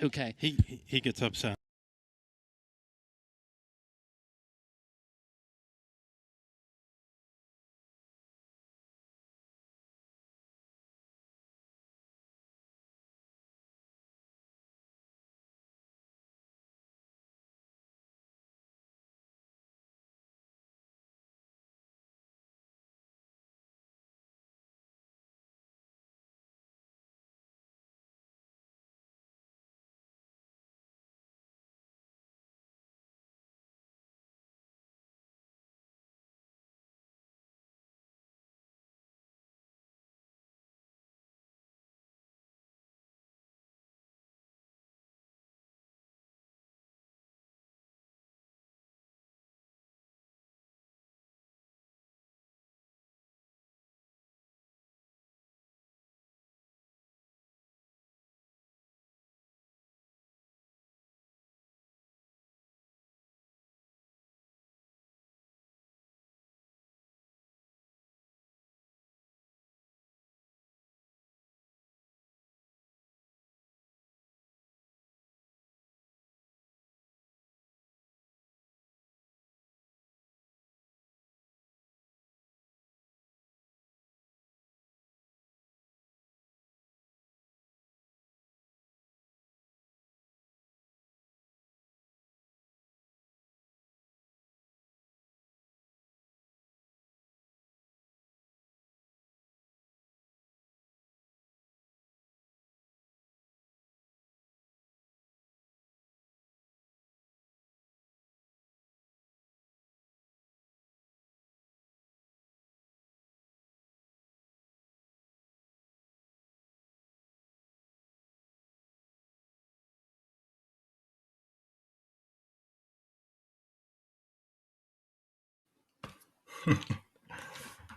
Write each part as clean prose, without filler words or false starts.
Okay. He gets upset.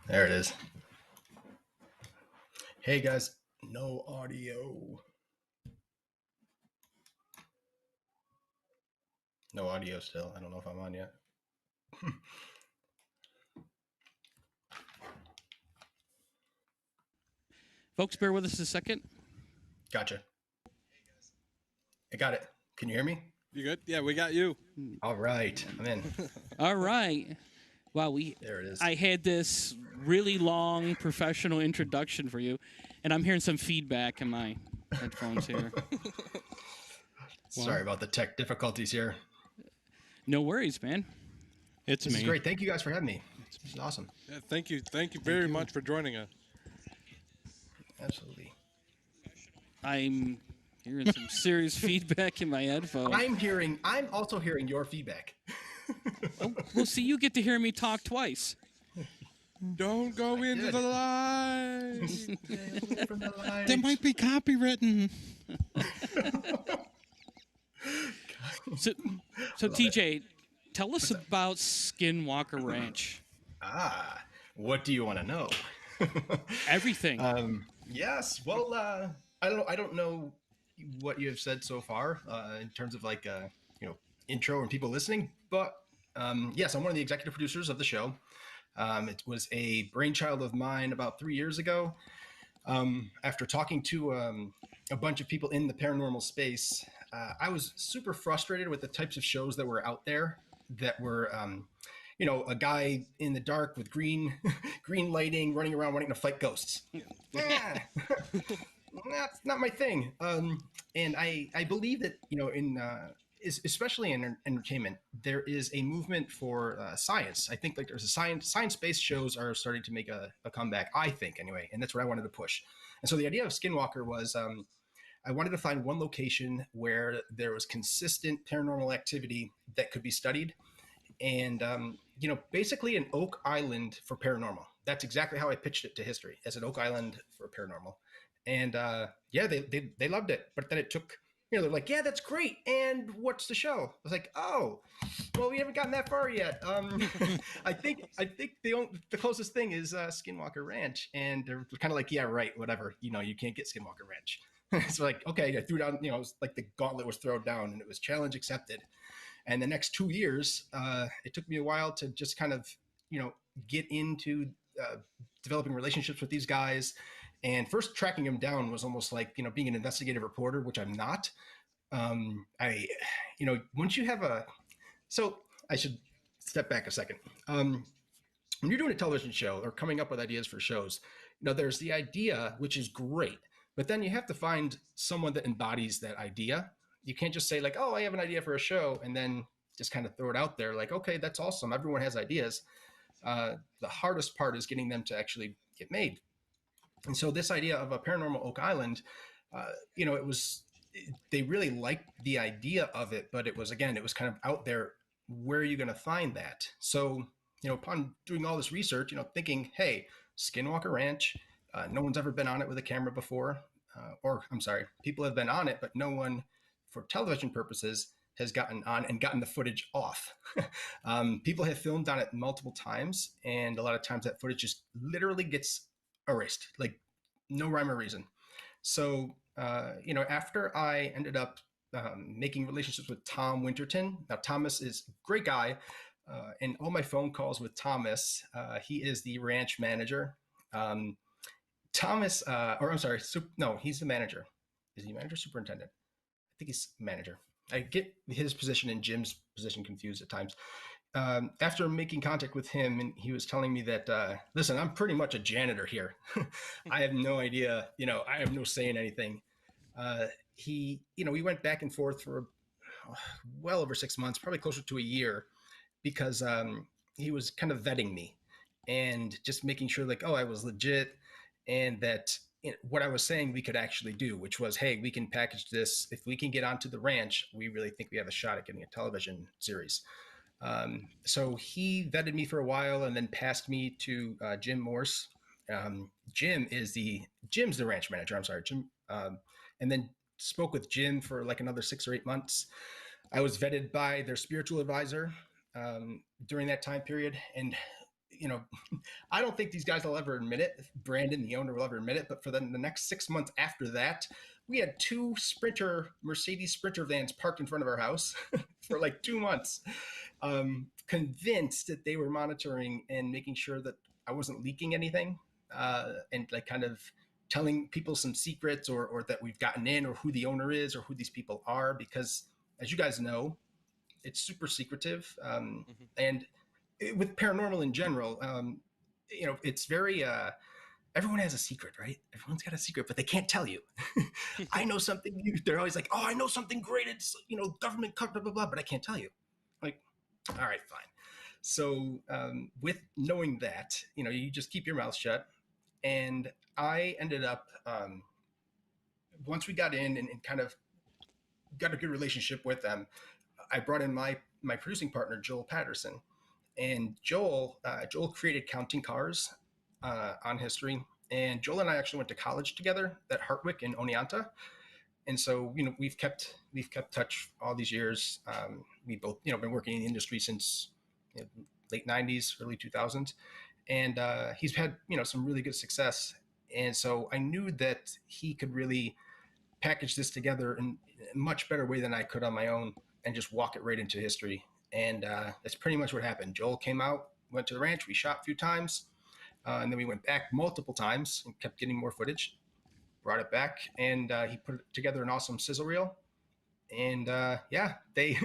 There it is. Hey guys, no audio. No audio still. I don't know if I'm on yet. Folks, bear with us a second. Gotcha. I got it. Can you hear me? You good? Yeah, we got you. All right, I'm in. All right. Wow, There it is. I had this really long professional introduction for you, and I'm hearing some feedback in my headphones here. Sorry about the tech difficulties here. No worries, man. It's This me. is great. Thank you guys for having me. This is awesome. Yeah, thank you very much for joining us. Absolutely. I'm hearing some serious feedback in my headphones. I'm also hearing your feedback. Oh, well, see, you get to hear me talk twice. Don't go into the light. From the light. That might be copywritten. So TJ, tell us about Skinwalker Ranch. What do you want to know? Everything. Yes. Well, I don't know what you have said so far in terms of like intro and people listening, but yes, I'm one of the executive producers of the show. It was a brainchild of mine about 3 years ago. After talking to a bunch of people in the paranormal space, I was super frustrated with the types of shows that were out there that were, a guy in the dark with green lighting running around wanting to fight ghosts. That's not my thing. And I believe that, especially in entertainment, there is a movement for science. I think like there's a science-based shows are starting to make a comeback, I think anyway, and that's what I wanted to push. And so the idea of Skinwalker was I wanted to find one location where there was consistent paranormal activity that could be studied, and basically an Oak Island for paranormal. That's exactly how I pitched it to history, as an Oak Island for paranormal. And they loved it, but then it took. They're like, yeah, that's great. And what's the show? I was like, oh, well, we haven't gotten that far yet. I think the closest thing is Skinwalker Ranch, and they're kind of like, yeah, right, whatever. You can't get Skinwalker Ranch. So like, okay, I threw down. It was like the gauntlet was thrown down, and it was challenge accepted. And the next 2 years, it took me a while to just kind of get into developing relationships with these guys. And first tracking them down was almost like being an investigative reporter, which I'm not. I, once you have so I should step back a second. When you're doing a television show or coming up with ideas for shows, there's the idea, which is great, but then you have to find someone that embodies that idea. You can't just say like, "Oh, I have an idea for a show," and then just kind of throw it out there like, "Okay, that's awesome. Everyone has ideas." The hardest part is getting them to actually get made. And so this idea of a paranormal Oak Island, it was they really liked the idea of it, but it was kind of out there. Where are you going to find that? So upon doing all this research, thinking, hey, Skinwalker Ranch, no one's ever been on it with a camera before, or I'm sorry, people have been on it, but no one, for television purposes, has gotten on and gotten the footage off. People have filmed on it multiple times, and a lot of times that footage just literally gets erased, like no rhyme or reason. So, after I ended up making relationships with Tom Winterton, now Thomas is a great guy, and all my phone calls with Thomas, he is the ranch manager. Thomas, or I'm sorry, no, he's the manager. Is he manager, superintendent? I think he's manager. I get his position and Jim's position confused at times. After making contact with him, and he was telling me that, listen, I'm pretty much a janitor here. I have no idea, I have no say in anything. We went back and forth for well over 6 months, probably closer to a year, because he was kind of vetting me and just making sure like, oh, I was legit, and that what I was saying we could actually do, which was, hey, we can package this. If we can get onto the ranch, we really think we have a shot at getting a television series. So he vetted me for a while and then passed me to Jim Morse. Jim's the ranch manager. I'm sorry, Jim. And then spoke with Jim for like another 6 or 8 months. I was vetted by their spiritual advisor during that time period. And, I don't think these guys will ever admit it. Brandon, the owner, will ever admit it. But for the next 6 months after that, we had 2 Mercedes Sprinter vans parked in front of our house for like 2 months, convinced that they were monitoring and making sure that I wasn't leaking anything, and like kind of telling people some secrets or that we've gotten in, or who the owner is, or who these people are, because as you guys know, it's super secretive. And with paranormal in general, it's very, everyone has a secret, right? Everyone's got a secret, but they can't tell you. I know something. They're always like, oh, I know something great. It's, government cut, blah, blah, blah, but I can't tell you. Like, all right, fine. So with knowing that, you just keep your mouth shut. And I ended up, once we got in and kind of got a good relationship with them, I brought in my producing partner, Joel Patterson. And Joel created Counting Cars on history. And Joel and I actually went to college together at Hartwick in Oneonta. And so, we've kept touch all these years. We both, been working in the industry since late 90s, early 2000s. And he's had, some really good success. And so I knew that he could really package this together in a much better way than I could on my own, and just walk it right into history. And that's pretty much what happened. Joel came out, went to the ranch, we shot a few times, and then we went back multiple times and kept getting more footage, brought it back, and he put together an awesome sizzle reel. And they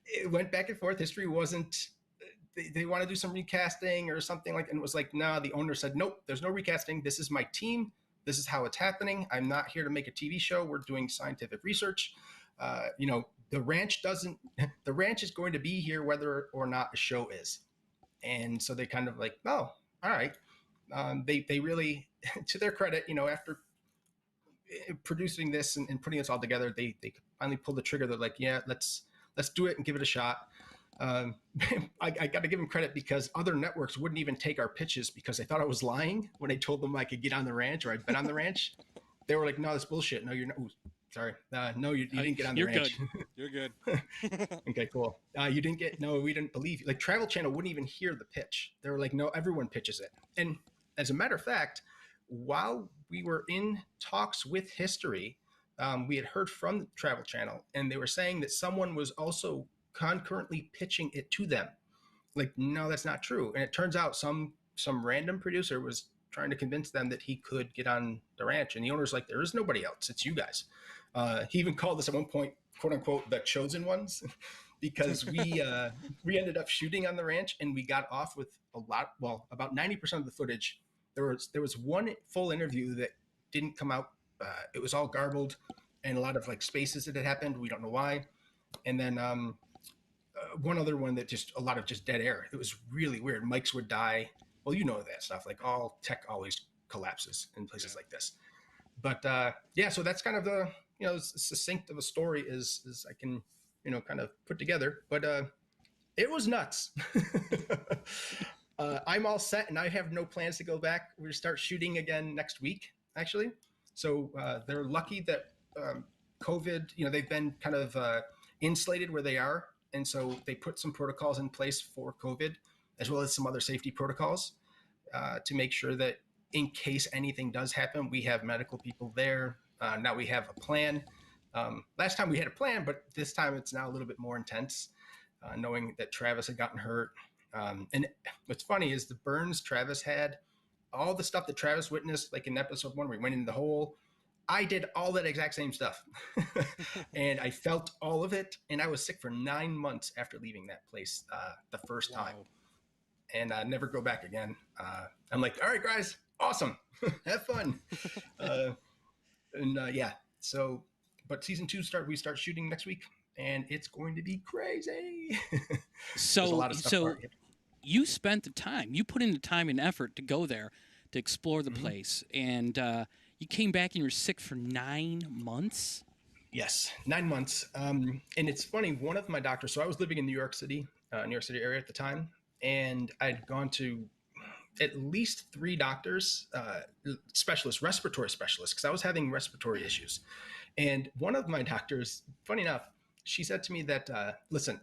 it went back and forth. History wasn't, they want to do some recasting or something like, and it was like, no, the owner said, nope, there's no recasting. This is my team. This is how it's happening. I'm not here to make a TV show. We're doing scientific research. The ranch is going to be here whether or not a show is. And so they kind of like, oh, all right. They really, to their credit, after producing this and putting this all together, they finally pulled the trigger. They're like, yeah, let's do it and give it a shot. I got to give them credit, because other networks wouldn't even take our pitches because they thought I was lying when I told them I could get on the ranch or I'd been on the ranch. They were like, no, that's bullshit. No, you're not. Ooh, sorry. No, you didn't get on the ranch. You're good. Okay, cool. You didn't get, no, we didn't believe you. Like Travel Channel wouldn't even hear the pitch. They were like, no, everyone pitches it. And as a matter of fact, while we were in talks with History, we had heard from the Travel Channel, and they were saying that someone was also concurrently pitching it to them. Like, no, that's not true. And it turns out some random producer was trying to convince them that he could get on the ranch. And the owner's like, there is nobody else. It's you guys. He even called us at one point quote unquote the chosen ones because we ended up shooting on the ranch and we got off with about 90% of the footage. There was one full interview that didn't come out. It was all garbled and a lot of like spaces that had happened. We don't know why. And then one other one that just a lot of just dead air. It was really weird. Mics would die. Well, you know that stuff. Like all tech always collapses in places like this. But so that's kind of the succinct of a story as I can kind of put together. But it was nuts. I'm all set, and I have no plans to go back. We're start shooting again next week, actually. So they're lucky that COVID. They've been kind of insulated where they are, and so they put some protocols in place for COVID, as well as some other safety protocols to make sure that in case anything does happen, we have medical people there. Now we have a plan. Last time we had a plan, but this time it's now a little bit more intense, knowing that Travis had gotten hurt. And what's funny is the burns Travis had, all the stuff that Travis witnessed, like in episode 1 where he went in the hole, I did all that exact same stuff. And I felt all of it. And I was sick for 9 months after leaving that place the first time. And never go back again. I'm like, all right, guys, awesome. Have fun. So, but season 2 we start shooting next week, and it's going to be crazy. So you spent the time, you put in the time and effort to go there, to explore the place, and you came back and you were sick for 9 months? Yes, 9 months. And it's funny, one of my doctors, so I was living in New York City area at the time, and I'd gone to at least 3 doctors, respiratory specialists, because I was having respiratory issues. And one of my doctors, funny enough, she said to me that, listen,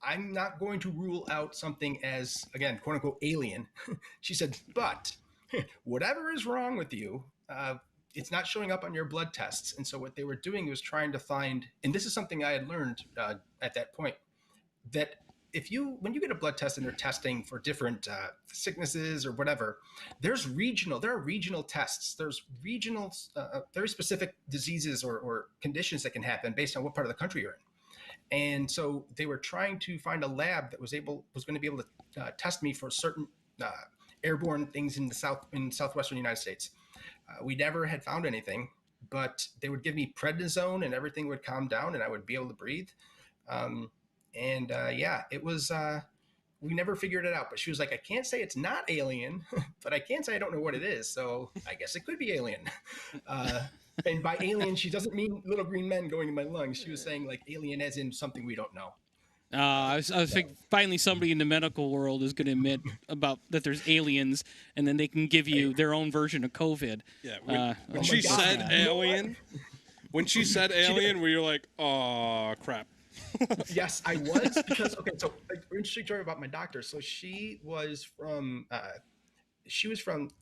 I'm not going to rule out something as, again, quote unquote, alien. She said, but whatever is wrong with you, it's not showing up on your blood tests. And so what they were doing was trying to find, and this is something I had learned at that point, that when you get a blood test and they're testing for different sicknesses or whatever, there are regional tests. There's regional, very specific diseases or conditions that can happen based on what part of the country you're in. And so they were trying to find a lab that was going to be able to test me for certain airborne things in southwestern United States. We never had found anything, but they would give me prednisone and everything would calm down and I would be able to breathe. It was, we never figured it out, but she was like, I can't say it's not alien, but I can say I don't know what it is. So I guess it could be alien. And by alien, she doesn't mean little green men going in my lungs. She was saying like alien as in something we don't know. I was thinking finally somebody in the medical world is going to admit about that there's aliens, and then they can give you their own version of COVID. Yeah, when she said alien, were you like, oh crap? Yes, I was, because so interesting story about my doctor. So she was from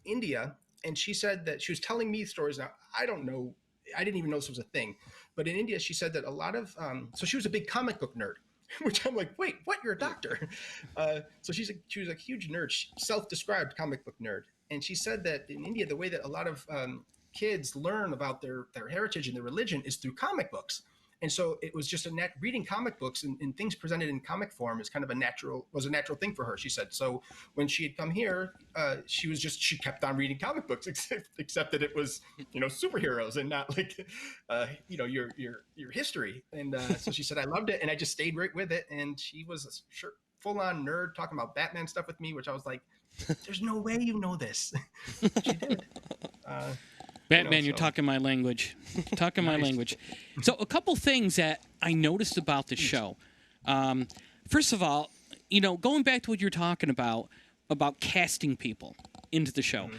India, and she said that she was telling me stories. Now I don't know, I didn't even know this was a thing, but in India she said that a lot of so she was a big comic book nerd, which I'm like, wait, what? You're a doctor? So she was a huge nerd, self-described comic book nerd, and she said that in India the way that a lot of kids learn about their heritage and their religion is through comic books. And so it was just reading comic books and things presented in comic form is kind of a natural thing for her, she said. So when she had come here, she kept on reading comic books, except that it was, superheroes and not like, your history. And so she said, I loved it. And I just stayed right with it. And she was a full on nerd talking about Batman stuff with me, which I was like, there's no way you know this. She did. Batman, you're talking my language. My language. So a couple things that I noticed about the show. First of all, going back to what you're talking about casting people into the show.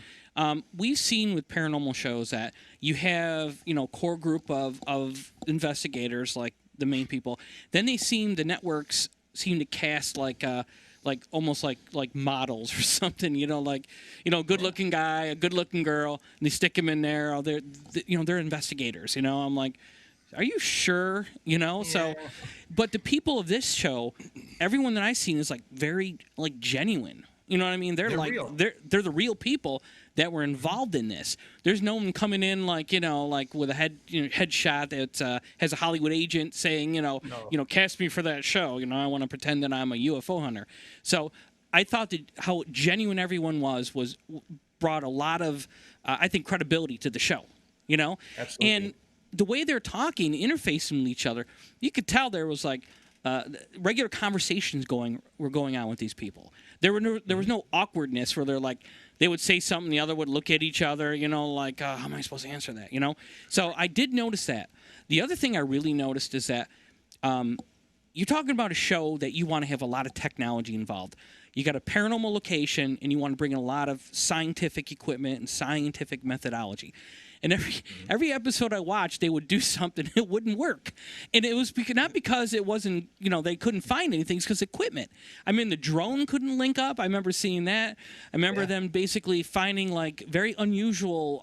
We've seen with paranormal shows that you have, core group of investigators, like the main people. Then the networks seem to cast almost like models or something, good looking guy, a good looking girl, and they stick them in there. They're investigators, I'm like, are you sure? Yeah. So, but the people of this show, everyone that I've seen is like very genuine. You know what I mean? They're like, real. They're the real people that were involved in this. There's no one coming in like with a headshot that has a Hollywood agent saying cast me for that show. I want to pretend that I'm a UFO hunter. So I thought that how genuine everyone was brought a lot of I think credibility to the show. Absolutely. And the way they're talking, interfacing with each other, you could tell there was like regular conversations were going on with these people. There was no awkwardness where they would say something, the other would look at each other, how am I supposed to answer that, So I did notice that. The other thing I really noticed is that you're talking about a show that you want to have a lot of technology involved. You got a paranormal location, and you want to bring in a lot of scientific equipment and scientific methodology. And every episode I watched, they would do something, it wouldn't work. And it was not because it wasn't, they couldn't find anything, it's because equipment. I mean, the drone couldn't link up. I remember seeing that. I remember them basically finding like very unusual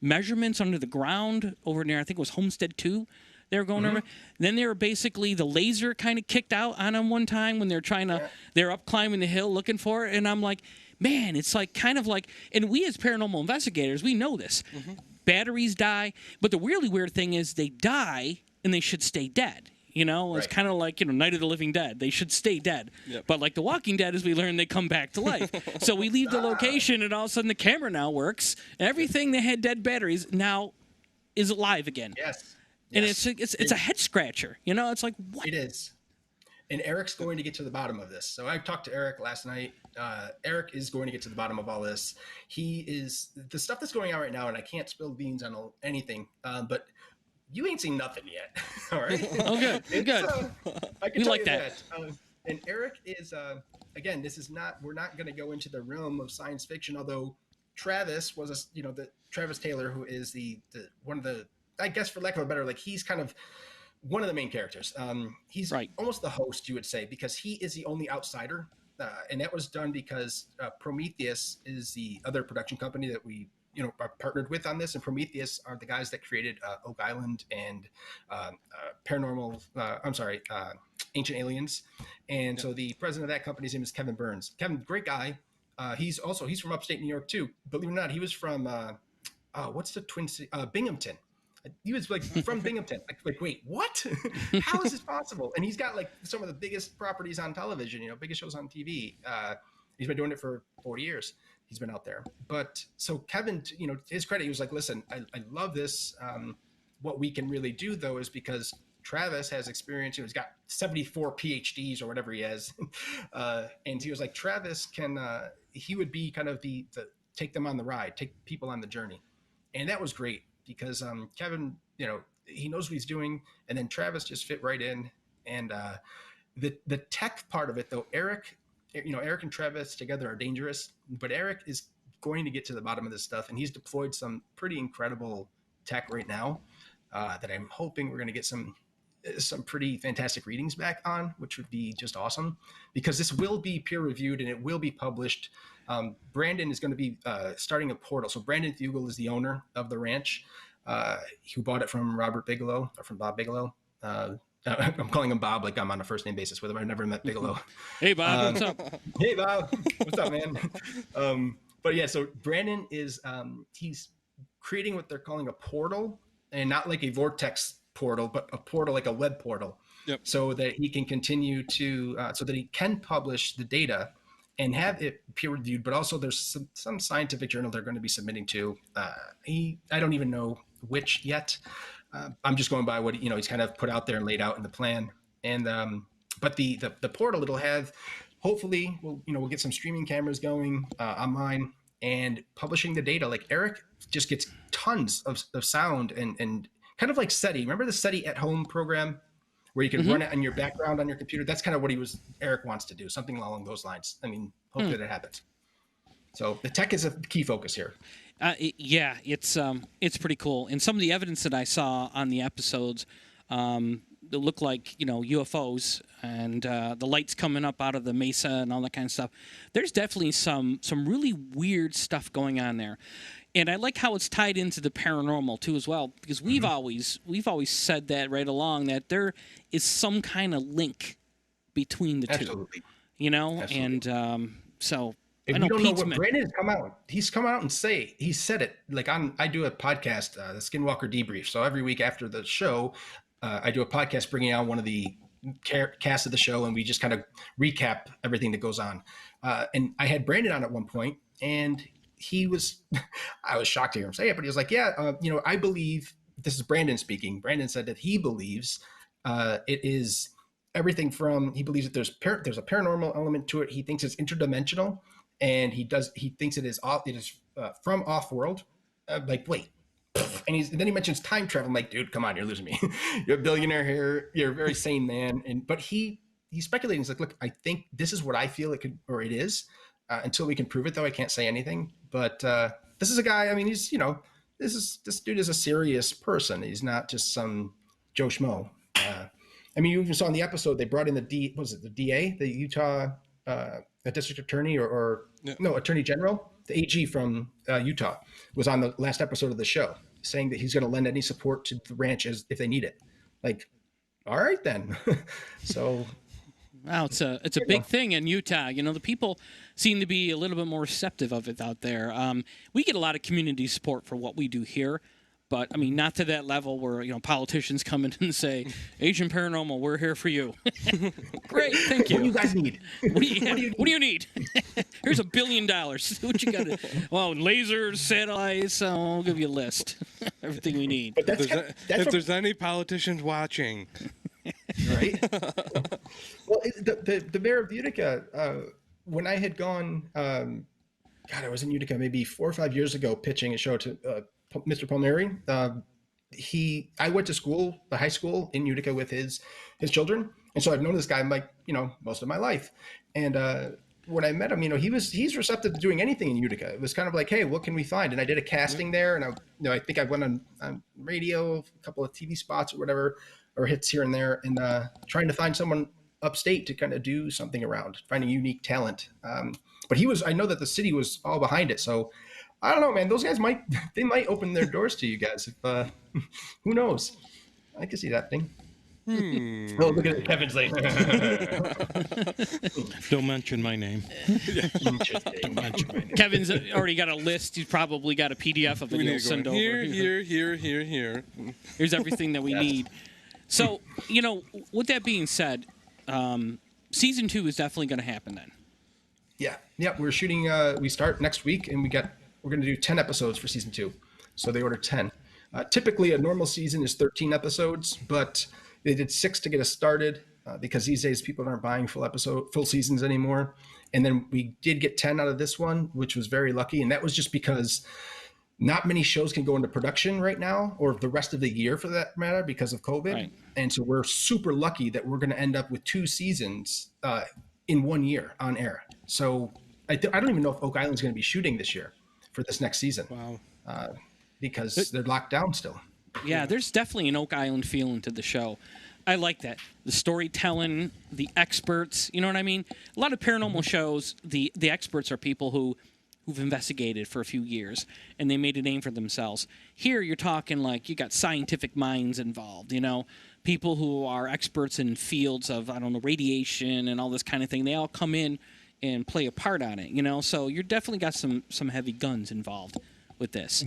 measurements under the ground over near, I think it was Homestead 2. They were going over. Then they were basically, the laser kind of kicked out on them one time when they're they're up climbing the hill looking for it. And I'm like, man, it's like kind of like, and we as paranormal investigators, we know this. Batteries die, but the really weird thing is they die and they should stay dead. It's kind of like, Night of the Living Dead. They should stay dead. Yep. But like The Walking Dead, as we learn, they come back to life. So we leave the location and all of a sudden the camera now works. Everything that had dead batteries now is alive again. Yes. And it's a head scratcher. It's like, what? It is. And Eric's going to get to the bottom of this. So I talked to Eric last night. Eric is going to get to the bottom of all this. He is the stuff that's going on right now, and I can't spill beans on anything, but you ain't seen nothing yet. All right. Oh, good. Good. I can tell you that. And Eric is, again, we're not going to go into the realm of science fiction, although Travis was, Travis Taylor, who is the one of the, I guess for lack of a better, he's kind of one of the main characters. He's almost the host, you would say, because he is the only outsider. And that was done because Prometheus is the other production company that we, are partnered with on this. And Prometheus are the guys that created Oak Island and Paranormal, Ancient Aliens. And so the president of that company's name is Kevin Burns. Kevin, great guy. He's from upstate New York too. Believe it or not, he was from, what's the twin city? Binghamton. He was from Binghamton. Like, wait, what? How is this possible? And he's got some of the biggest properties on television, biggest shows on TV. He's been doing it for 40 years. He's been out there. But so Kevin, to his credit, he was like, listen, I love this. What we can really do though, is because Travis has experience, he's got 74 PhDs or whatever he has. And he was like, Travis he would be kind of the take them on the ride, take people on the journey. And that was great. Because Kevin, he knows what he's doing, and then Travis just fit right in. And the tech part of it, though, Eric and Travis together are dangerous, but Eric is going to get to the bottom of this stuff, and he's deployed some pretty incredible tech right now that I'm hoping we're going to get some pretty fantastic readings back on, which would be just awesome, because this will be peer reviewed and it will be published. Brandon is going to be starting a portal. So Brandon Fugel is the owner of the ranch, who bought it from Bob Bigelow. I'm calling him Bob like I'm on a first name basis with him. I've never met Bigelow. Hey, Bob, what's up? Hey, Bob. What's up, man? But yeah, so Brandon is he's creating what they're calling a portal, and not like a vortex portal, but a portal like a web portal. Yep. So that he can continue to, so that he can publish the data and have it peer reviewed, but also there's some scientific journal they're going to be submitting to. I don't even know which yet. I'm just going by what he's kind of put out there and laid out in the plan. And but the portal, it'll have, hopefully we'll get some streaming cameras going online and publishing the data. Like Eric just gets tons of sound and kind of like SETI. Remember the SETI at home program where you can run it on your background on your computer? That's kind of what Eric wants to do, something along those lines. I mean, hopefully that happens. So the tech is a key focus here. Yeah, it's pretty cool. And some of the evidence that I saw on the episodes, that look like UFOs and the lights coming up out of the mesa and all that kind of stuff. There's definitely some really weird stuff going on there. And I like how it's tied into the paranormal too as well, because we've always said that right along, that there is some kind of link between the two. Absolutely. And so And I know we don't know Pete's what Brandon has come out. He's come out and he said it like I do a podcast, the Skinwalker Debrief. So every week after the show, I do a podcast bringing on one of the cast of the show, and we just kind of recap everything that goes on. And I had Brandon on at one point, and he was, I was shocked to hear him say it, but he was like, yeah, I believe, this is Brandon speaking. Brandon said that he believes it is everything from, he believes that there's a paranormal element to it. He thinks it's interdimensional, and he thinks it is from off world. Like, wait. And then he mentions time travel. I'm like, dude, come on, you're losing me. You're a billionaire here. You're a very sane man. But he's speculating. He's like, look, I think this is what I feel it could, or it is. Until we can prove it, though, I can't say anything. But this is a guy. I mean, he's this dude is a serious person. He's not just some Joe Schmo. I mean, you even saw in the episode they brought in the DA, the Utah district attorney, attorney general, the AG from Utah, was on the last episode of the show, saying that he's going to lend any support to the ranch if they need it. Like, all right then. So. Wow, it's a big thing in Utah. The people seem to be a little bit more receptive of it out there. We get a lot of community support for what we do here, but I mean, not to that level where politicians come in and say, "Agent Paranormal, we're here for you." Great, thank you. What do you guys need? What do you need? Here's $1 billion. What you got? Well, lasers, satellites. I'll give you a list. Everything we need. But if there's any politicians watching. Right. Well, the mayor of Utica, when I had gone, I was in Utica maybe 4 or 5 years ago pitching a show to Mr. Palmieri. I went to school, the high school in Utica with his children, and so I've known this guy like most of my life. And when I met him, he's receptive to doing anything in Utica. It was kind of like, hey, what can we find? And I did a casting there, and I think I went on radio, a couple of TV spots or whatever, or hits here and there, and trying to find someone upstate to kind of do something around, finding unique talent. But I know that the city was all behind it. So I don't know, man, those guys might open their doors to you guys. If who knows? I can see that thing. Oh, look at Kevin's like. Don't mention my name. Don't mention my name. Kevin's already got a list. He's probably got a PDF of it. He'll send over. Here. Here's everything that we need. So, with that being said, season 2 is definitely going to happen then. Yeah. We're shooting. We start next week, and we're going to do 10 episodes for season 2. So they ordered 10. Typically, a normal season is 13 episodes, but they did 6 to get us started because these days people aren't buying full seasons anymore. And then we did get 10 out of this one, which was very lucky, and that was just because not many shows can go into production right now, or the rest of the year for that matter, because of COVID. Right. And so we're super lucky that we're going to end up with 2 seasons in 1 year on air. So I don't even know if Oak Island's going to be shooting this year for this next season. Wow. Because they're locked down still. Yeah, there's definitely an Oak Island feeling to the show. I like that. The storytelling, the experts, you know what I mean? A lot of paranormal shows, the experts are people who've investigated for a few years, and they made a name for themselves. Here, you're talking like you got scientific minds involved, people who are experts in fields of, radiation and all this kind of thing. They all come in and play a part on it, So you're definitely got some heavy guns involved with this.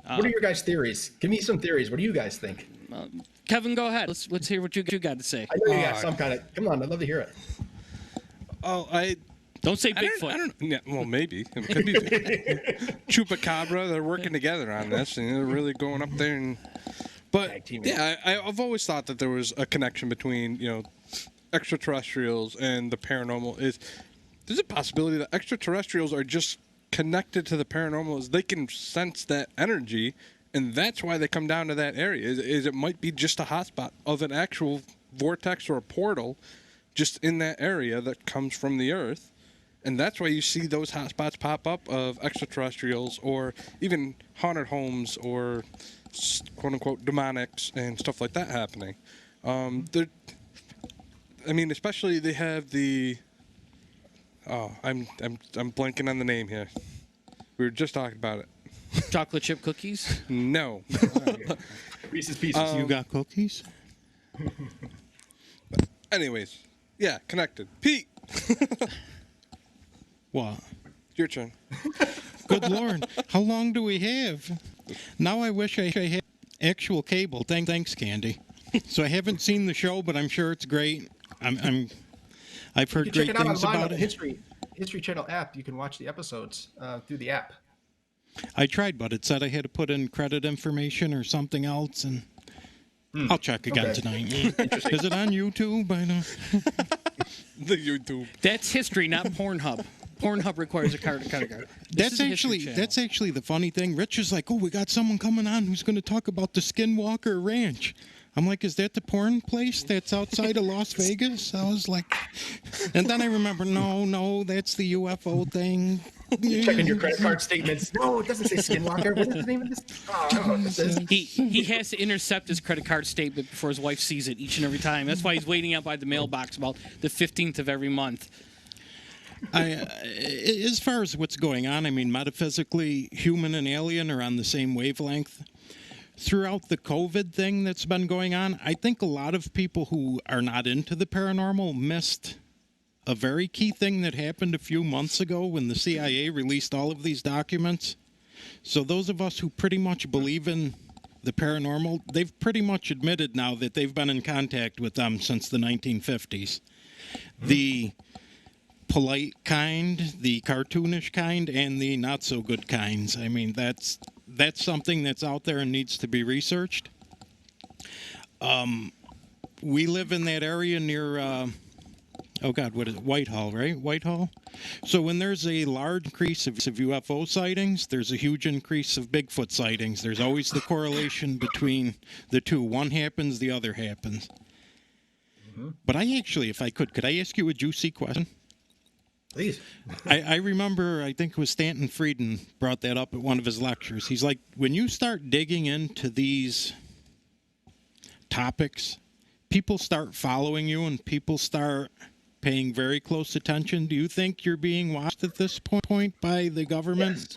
What are your guys' theories? Give me some theories. What do you guys think? Kevin, go ahead. Let's hear what you got to say. I know you got some kind of. Come on, I'd love to hear it. Oh, Don't say Bigfoot. I don't. Yeah, well, maybe it could be Chupacabra. They're working together on this, and they're really going up there. But yeah, I've always thought that there was a connection between extraterrestrials and the paranormal. There's a possibility that extraterrestrials are just connected to the paranormal, as they can sense that energy, and that's why they come down to that area. Is it might be just a hotspot of an actual vortex or a portal just in that area that comes from the Earth. And that's why you see those hotspots pop up of extraterrestrials or even haunted homes or quote-unquote demonics and stuff like that happening. Especially they have the... Oh, I'm blanking on the name here. We were just talking about it. Chocolate chip cookies? No. Reese's Pieces. You got cookies? Anyways, yeah, connected. Pete! What? Your turn. Good Lord. How long do we have? Now I wish I had actual cable. Thanks, Candy. So I haven't seen the show, but I'm sure it's great. I've heard great things about it. History Channel app. You can watch the episodes through the app. I tried, but it said I had to put in credit information or something else, and I'll check again tonight. Is it on YouTube? I know. The YouTube. That's history, not Pornhub. Pornhub requires a credit card. That's actually the funny thing. Rich is like, oh, we got someone coming on who's going to talk about the Skinwalker Ranch. I'm like, is that the porn place that's outside of Las Vegas? I was like, and then I remember, no, that's the UFO thing. Checking your credit card statements. No, it doesn't say Skinwalker. What is the name of this? Oh, I don't know what this is. He has to intercept his credit card statement before his wife sees it each and every time. That's why he's waiting out by the mailbox about the 15th of every month. As far as what's going on, I mean, metaphysically, human and alien are on the same wavelength. Throughout the COVID thing that's been going on, I think a lot of people who are not into the paranormal missed a very key thing that happened a few months ago when the CIA released all of these documents. So those of us who pretty much believe in the paranormal, they've pretty much admitted now that they've been in contact with them since the 1950s. The polite kind, the cartoonish kind, and the not so good kinds. I mean, that's something that's out there and needs to be researched. We live in that area near, what is it? Whitehall, right? Whitehall? So when there's a large increase of UFO sightings, there's a huge increase of Bigfoot sightings. There's always the correlation between the two. One happens, the other happens. Mm-hmm. But I actually, if I could I ask you a juicy question? Please. I remember, I think it was Stanton Frieden brought that up at one of his lectures. He's like, when you start digging into these topics, people start following you and people start paying very close attention. Do you think you're being watched at this point by the government?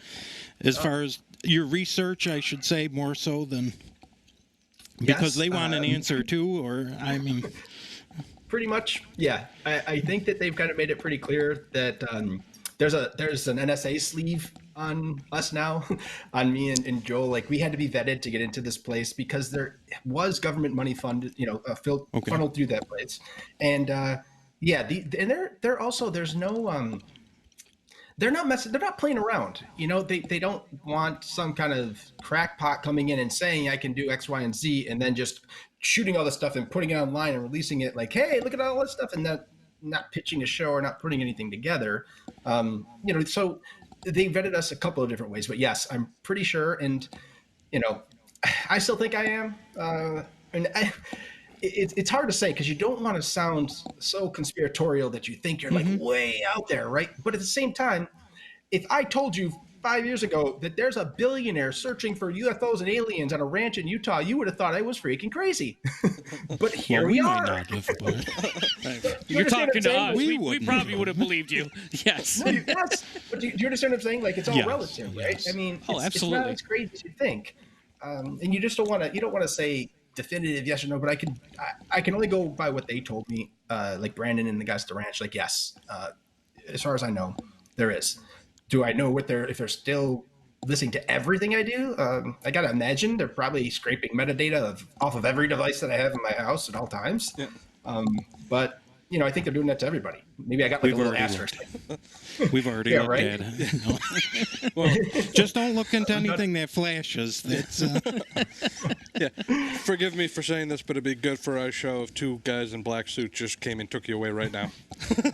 Yes. As far as your research, I should say, more so than... Because they want an answer too, or, I mean... Pretty much, yeah. I think that they've kind of made it pretty clear that there's an NSA sleeve on us now, on me and Joel. Like, we had to be vetted to get into this place because there was government money funded, funneled through that place. And they're also, there's no they're not playing around. They don't want some kind of crackpot coming in and saying I can do X, Y, and Z, and then just shooting all this stuff and putting it online and releasing it like, hey, look at all this stuff, and not pitching a show or not putting anything together. So they vetted us a couple of different ways, but yes, I'm pretty sure. And, I still think I am. It's hard to say because you don't want to sound so conspiratorial that you think you're like way out there, right? But at the same time, if I told you 5 years ago that there's a billionaire searching for UFOs and aliens on a ranch in Utah, you would have thought I was freaking crazy. But here we are. Might not have, but... You're talking to us. We probably would have believed you. Yes. No, yes. But do you understand what I'm saying? Like, it's all relative, right? Yes. I mean, absolutely. It's not as crazy as you think. And you just don't want to say definitive yes or no, but I can only go by what they told me, like Brandon and the guys at the ranch. Like, yes, as far as I know, there is. Do I know if they're still listening to everything I do? I gotta imagine they're probably scraping metadata off of every device that I have in my house at all times. Yeah. But I think they're doing that to everybody. Maybe I got like a little asterisk. We've already looked at it. No. Well, just don't look into anything that flashes. That's yeah. Forgive me for saying this, but it'd be good for our show if two guys in black suits just came and took you away right now.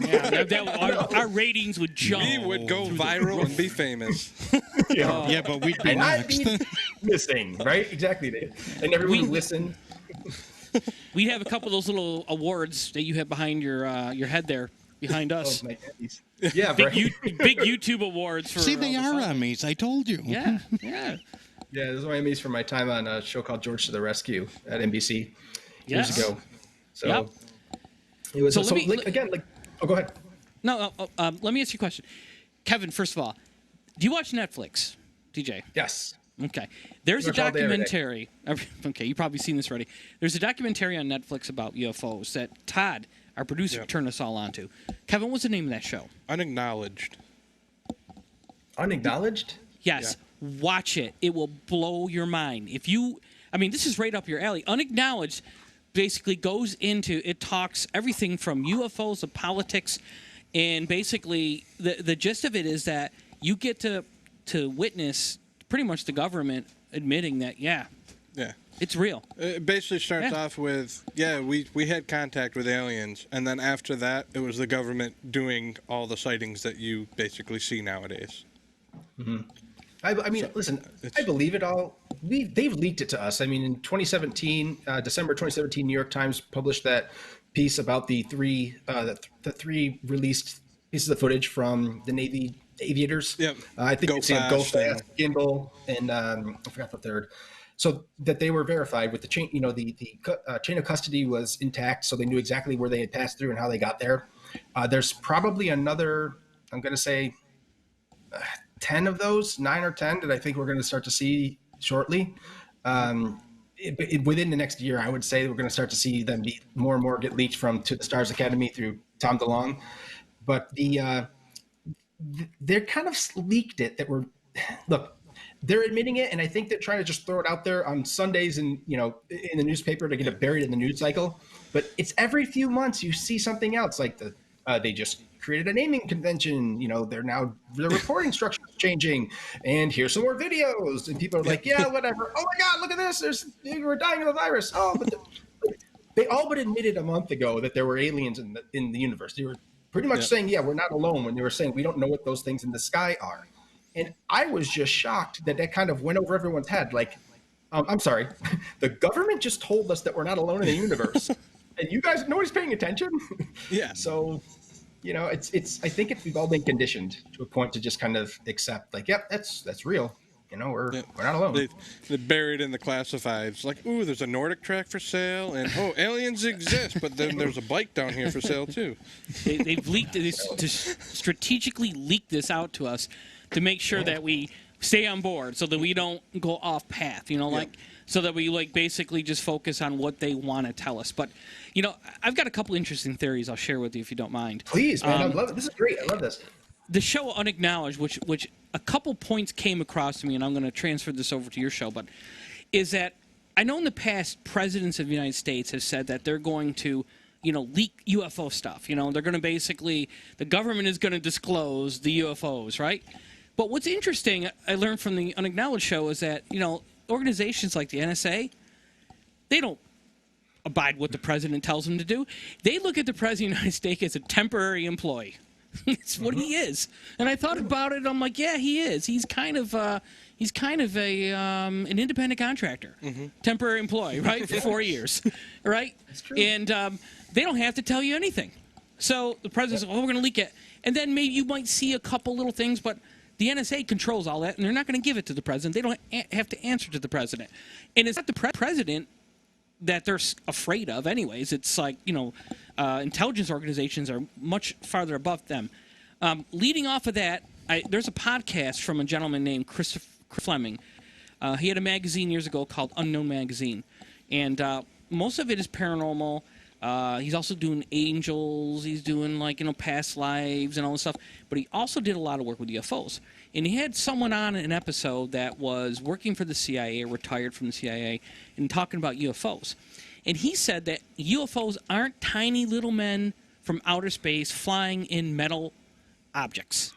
Yeah, our ratings would jump. We would go viral and be famous. Yeah, but we'd be next. Missing, right? Exactly. And everyone would listen. We'd have a couple of those little awards that you have behind your head there, behind us. Oh, my goodness. Yeah, big YouTube awards. For, See, they are Emmys. I told you. Yeah. Yeah, those are my Emmys for my time on a show called George to the Rescue at NBC years ago. So it was. So go ahead. No, let me ask you a question, Kevin. First of all, do you watch Netflix, DJ? Yes. Okay. There's a documentary. Okay, you've probably seen this already. There's a documentary on Netflix about UFOs that Todd, our producer, turned us all onto. Kevin, what's the name of that show? Unacknowledged. Unacknowledged? Yes. Watch it. It will blow your mind. This is right up your alley. Unacknowledged basically goes into, it talks everything from UFOs to politics, and basically the gist of it is that you get to witness pretty much the government admitting that, it's real. It basically starts off with, we had contact with aliens, and then after that, it was the government doing all the sightings that you basically see nowadays. Mm-hmm. Listen, I believe it all. They've leaked it to us. I mean, in 2017, December 2017, New York Times published that piece about the three released pieces of footage from the Navy aviators. Yep. I think it's Go Fast, Gimbal, and I forgot the third. So that they were verified with the chain. The chain of custody was intact, so they knew exactly where they had passed through and how they got there. There's probably another, I'm going to say, 10 of those, 9 or 10, that I think we're going to start to see shortly. Within the next year, I would say we're going to start to see them be more and more get leaked from To the Stars Academy through Tom DeLonge. But they're kind of leaked it that they're admitting it, and I think they're trying to just throw it out there on Sundays and in the newspaper to get it buried in the news cycle. But it's every few months you see something else, like they just created a naming convention. Their reporting structure is changing, and here's some more videos, and people are like, whatever. Oh my God, look at this! We're dying of a virus. Oh, but they all but admitted a month ago that there were aliens in the universe. They were pretty much saying, we're not alone, when they were saying we don't know what those things in the sky are. And I was just shocked that kind of went over everyone's head. Like, I'm sorry, the government just told us that we're not alone in the universe, and nobody's paying attention. Yeah. So, it's. I think we've all been conditioned to a point to just kind of accept, like, that's real. We're not alone. They're buried in the classifieds. Like, ooh, there's a Nordic track for sale, and aliens exist, but then there's a bike down here for sale too. They've leaked this, to strategically leak this out to us to make sure that we stay on board, so that we don't go off path. So that we basically just focus on what they want to tell us. But I've got a couple interesting theories I'll share with you if you don't mind. Please, man, I love it. This is great. I love this. The show Unacknowledged, which a couple points came across to me, and I'm going to transfer this over to your show, but is that I know in the past presidents of the United States have said that they're going to, leak UFO stuff. They're going to basically, the government is going to disclose the UFOs, right? But what's interesting, I learned from the Unacknowledged show, is that, organizations like the NSA, they don't abide what the president tells them to do. They look at the president of the United States as a temporary employee. It's what he is. And I thought about it. I'm like, yeah, he is. He's kind of an independent contractor, temporary employee, right, for 4 years, right? That's true. And they don't have to tell you anything. So the president says, we're going to leak it. And then maybe you might see a couple little things, but the NSA controls all that, and they're not going to give it to the president. They don't have to answer to the president. And it's not the president that they're afraid of anyways. It's like, intelligence organizations are much farther above them. Leading off of that, there's a podcast from a gentleman named Chris Fleming. He had a magazine years ago called Unknown Magazine. And most of it is paranormal. He's also doing angels. He's doing past lives and all this stuff. But he also did a lot of work with UFOs. And he had someone on an episode that was working for the CIA, retired from the CIA, and talking about UFOs. And he said that UFOs aren't tiny little men from outer space flying in metal objects.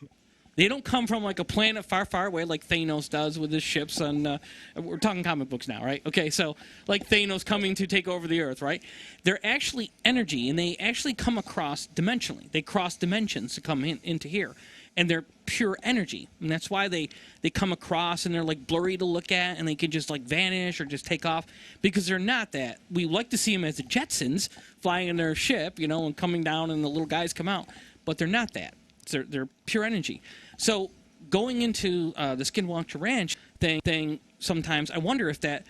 They don't come from a planet far, far away like Thanos does with his ships on... we're talking comic books now, right? Okay, so like Thanos coming to take over the Earth, right? They're actually energy, and they actually come across dimensionally. They cross dimensions to come into here. And they're pure energy. And that's why they come across and they're blurry to look at, and they can just vanish or just take off, because they're not that. We like to see them as the Jetsons flying in their ship, and coming down and the little guys come out. But they're not that. They're pure energy. So going into the Skinwalker Ranch thing, sometimes I wonder if that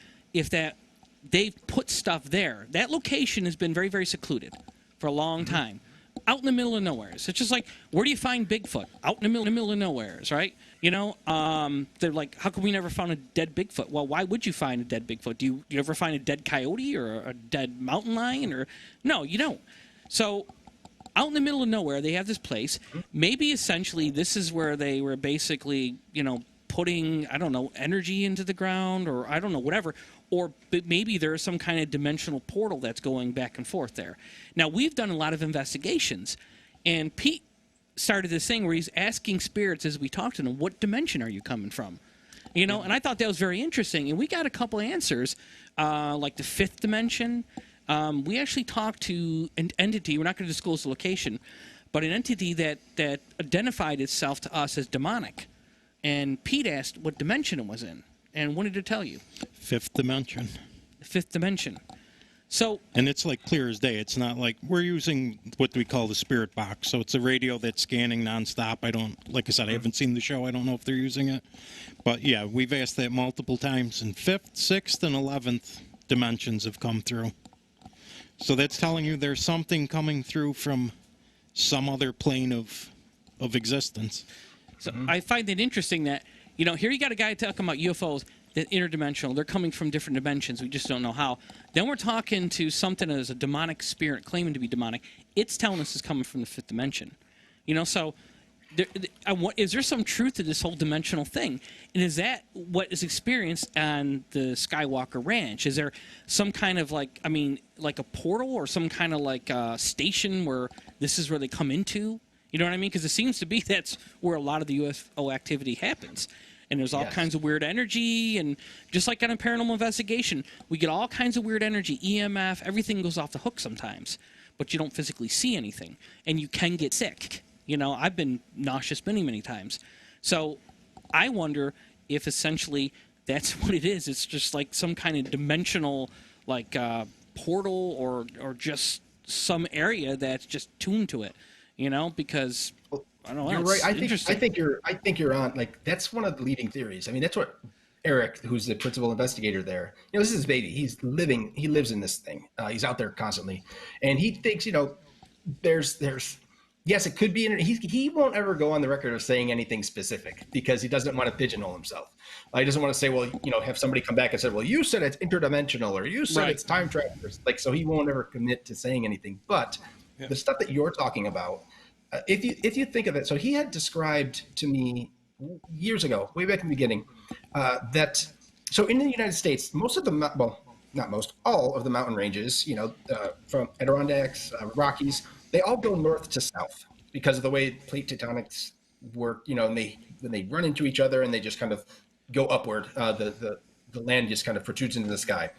they've put stuff there. That location has been very, very secluded for a long time. Out in the middle of nowhere. It's just like, where do you find Bigfoot? Out in the middle of nowhere, right? They're like, how come we never found a dead Bigfoot? Well, why would you find a dead Bigfoot? Do you ever find a dead coyote or a dead mountain lion? No, you don't. So out in the middle of nowhere, they have this place. Maybe essentially this is where they were basically, putting, I don't know, energy into the ground, or I don't know, whatever. Or maybe there's some kind of dimensional portal that's going back and forth there. Now, we've done a lot of investigations, and Pete started this thing where he's asking spirits as we talk to them, what dimension are you coming from? And I thought that was very interesting. And we got a couple answers, like the fifth dimension. We actually talked to an entity, we're not going to disclose the location, but an entity that identified itself to us as demonic. And Pete asked what dimension it was in. And what did it tell you? Fifth dimension. Fifth dimension. So, and it's like clear as day. It's not like we're using what we call the spirit box. So it's a radio that's scanning nonstop. Like I said, I haven't seen the show. I don't know if they're using it. But yeah, we've asked that multiple times. And 5th, 6th, and 11th dimensions have come through. So that's telling you there's something coming through from some other plane of existence. So I find it interesting that, here you got a guy talking about UFOs, that interdimensional. They're coming from different dimensions. We just don't know how. Then we're talking to something as a demonic spirit, claiming to be demonic. It's telling us it's coming from the 5th dimension. So is there some truth to this whole dimensional thing? And is that what is experienced on the Skywalker Ranch? Is there some kind of like a portal or some kind of like station where this is where they come into? You know what I mean? Because it seems to be that's where a lot of the UFO activity happens. And there's all kinds of weird energy, and just like on a paranormal investigation, we get all kinds of weird energy, EMF, everything goes off the hook sometimes, but you don't physically see anything, and you can get sick. I've been nauseous many, many times. So I wonder if essentially that's what it is. It's just like some kind of dimensional, like portal, or just some area that's just tuned to it. Because I don't know. You're right. I think you're on. Like, that's one of the leading theories. I mean, that's what Eric, who's the principal investigator there, this is his baby. He lives in this thing. He's out there constantly, and he thinks, there's yes, it could be. He won't ever go on the record of saying anything specific because he doesn't want to pigeonhole himself. He doesn't want to say, well, have somebody come back and say, well, you said it's interdimensional, or you said it's time travelers. So he won't ever commit to saying anything. But the stuff that you're talking about, if you think of it, so he had described to me years ago, way back in the beginning, that so in the United States, most of the not most, all of the mountain ranges, from Adirondacks, Rockies, they all go north to south because of the way plate tectonics work. And they run into each other and they just kind of go upward. The land just kind of protrudes into the sky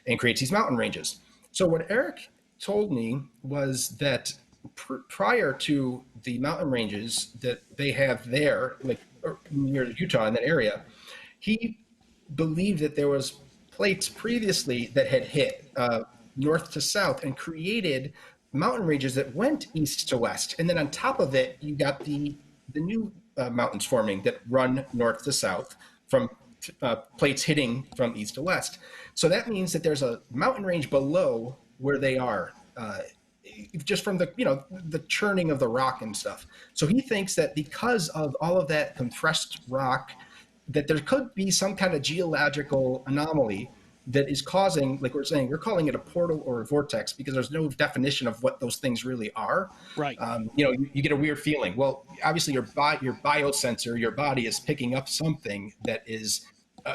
and creates these mountain ranges. So what Eric told me was that prior to the mountain ranges that they have there, like near Utah in that area, he believed that there was plates previously that had hit north to south and created mountain ranges that went east to west. And then on top of it, you got the new mountains forming that run north to south from plates hitting from east to west. So that means that there's a mountain range below where they are, just from the churning of the rock and stuff. So he thinks that because of all of that compressed rock, that there could be some kind of geological anomaly that is causing, like we're saying, we're calling it a portal or a vortex because there's no definition of what those things really are. Right. You get a weird feeling. Well, obviously your biosensor, your body is picking up something that is,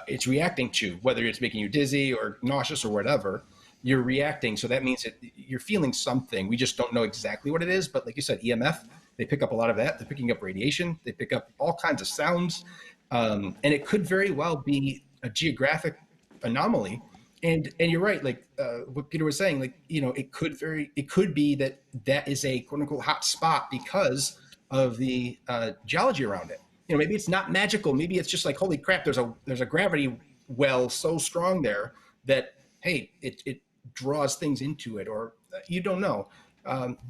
it's reacting to, whether it's making you dizzy or nauseous or whatever. You're reacting, so that means that you're feeling something. We just don't know exactly what it is, but like you said, EMF, they pick up a lot of that. They're picking up radiation. They pick up all kinds of sounds, and it could very well be a geographic anomaly. And you're right, like what Peter was saying, like it could be that is a quote unquote hot spot because of the geology around it. Maybe it's not magical. Maybe it's just like, holy crap, there's a gravity well so strong there that hey, it draws things into it, or you don't know.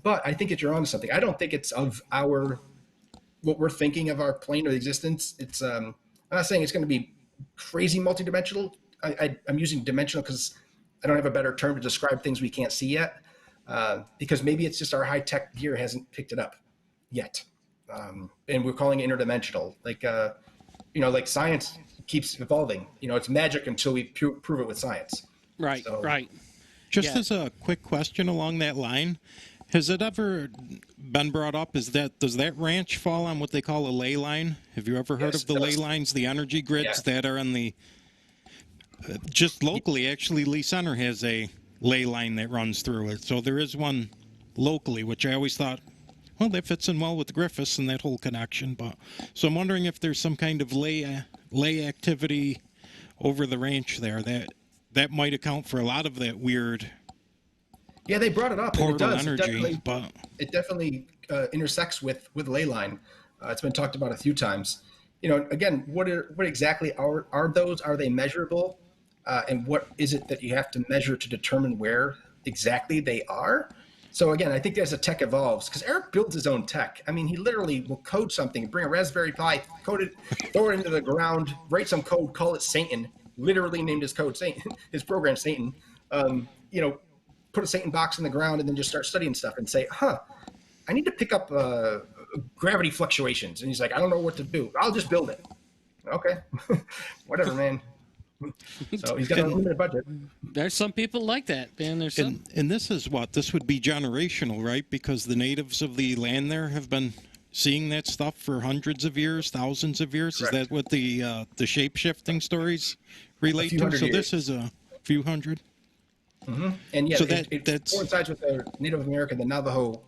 But I think that you're onto something. I don't think it's of what we're thinking of our plane of existence. It's I'm not saying it's going to be crazy multidimensional. I'm using dimensional because I don't have a better term to describe things we can't see yet. Because maybe it's just our high tech gear hasn't picked it up yet, and we're calling it interdimensional. Like science keeps evolving. It's magic until we prove it with science. Right, right. Just as a quick question along that line, Has it ever been brought up? Does that ranch fall on what they call a ley line? Have you ever heard of the ley lines, the energy grids that are on the just locally? Actually, Lee Center has a ley line that runs through it. So there is one locally, which I always thought, well, that fits in well with Griffiths and that whole connection. But so I'm wondering if there's some kind of ley activity over the ranch there that might account for a lot of that weird. Yeah, they brought it up. Portal And it does. energy, It definitely intersects with ley line. It's been talked about a few times. You know, again, what exactly are those? Are they measurable? And what is it that you have to measure to determine where exactly they are? So again, I think as the tech evolves, because Eric builds his own tech. I mean, he literally will code something, bring a Raspberry Pi, code it, throw it into the ground, write some code, call it Satan. Literally named his code Satan, his program Satan. You know, put a Satan box in the ground and then just start studying stuff and say, I need to pick up gravity fluctuations. And he's like, I don't know what to do. I'll just build it. Okay, whatever, man. So he's got a limited budget. There's some people like that, man. There's some. And this is this would be generational, right? Because the natives of the land there have been seeing that stuff for hundreds of years, thousands of years. Correct. Is that what the shape-shifting stories relate to? So years. This is a few hundred. Mm-hmm. And yeah, so it coincides with the Native American, the Navajo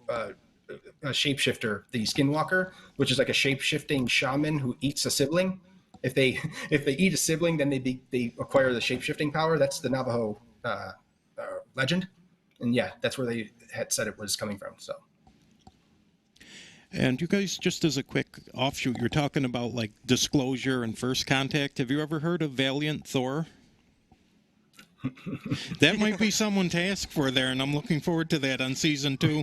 shapeshifter, the Skinwalker, which is like a shape-shifting shaman who eats a sibling. If they eat a sibling, then they acquire the shape-shifting power. That's the Navajo legend, and yeah, that's where they had said it was coming from. So. And you guys, just as a quick offshoot, you're talking about like disclosure and first contact. Have you ever heard of Valiant Thor? That might be someone to ask for there, and I'm looking forward to that on season 2.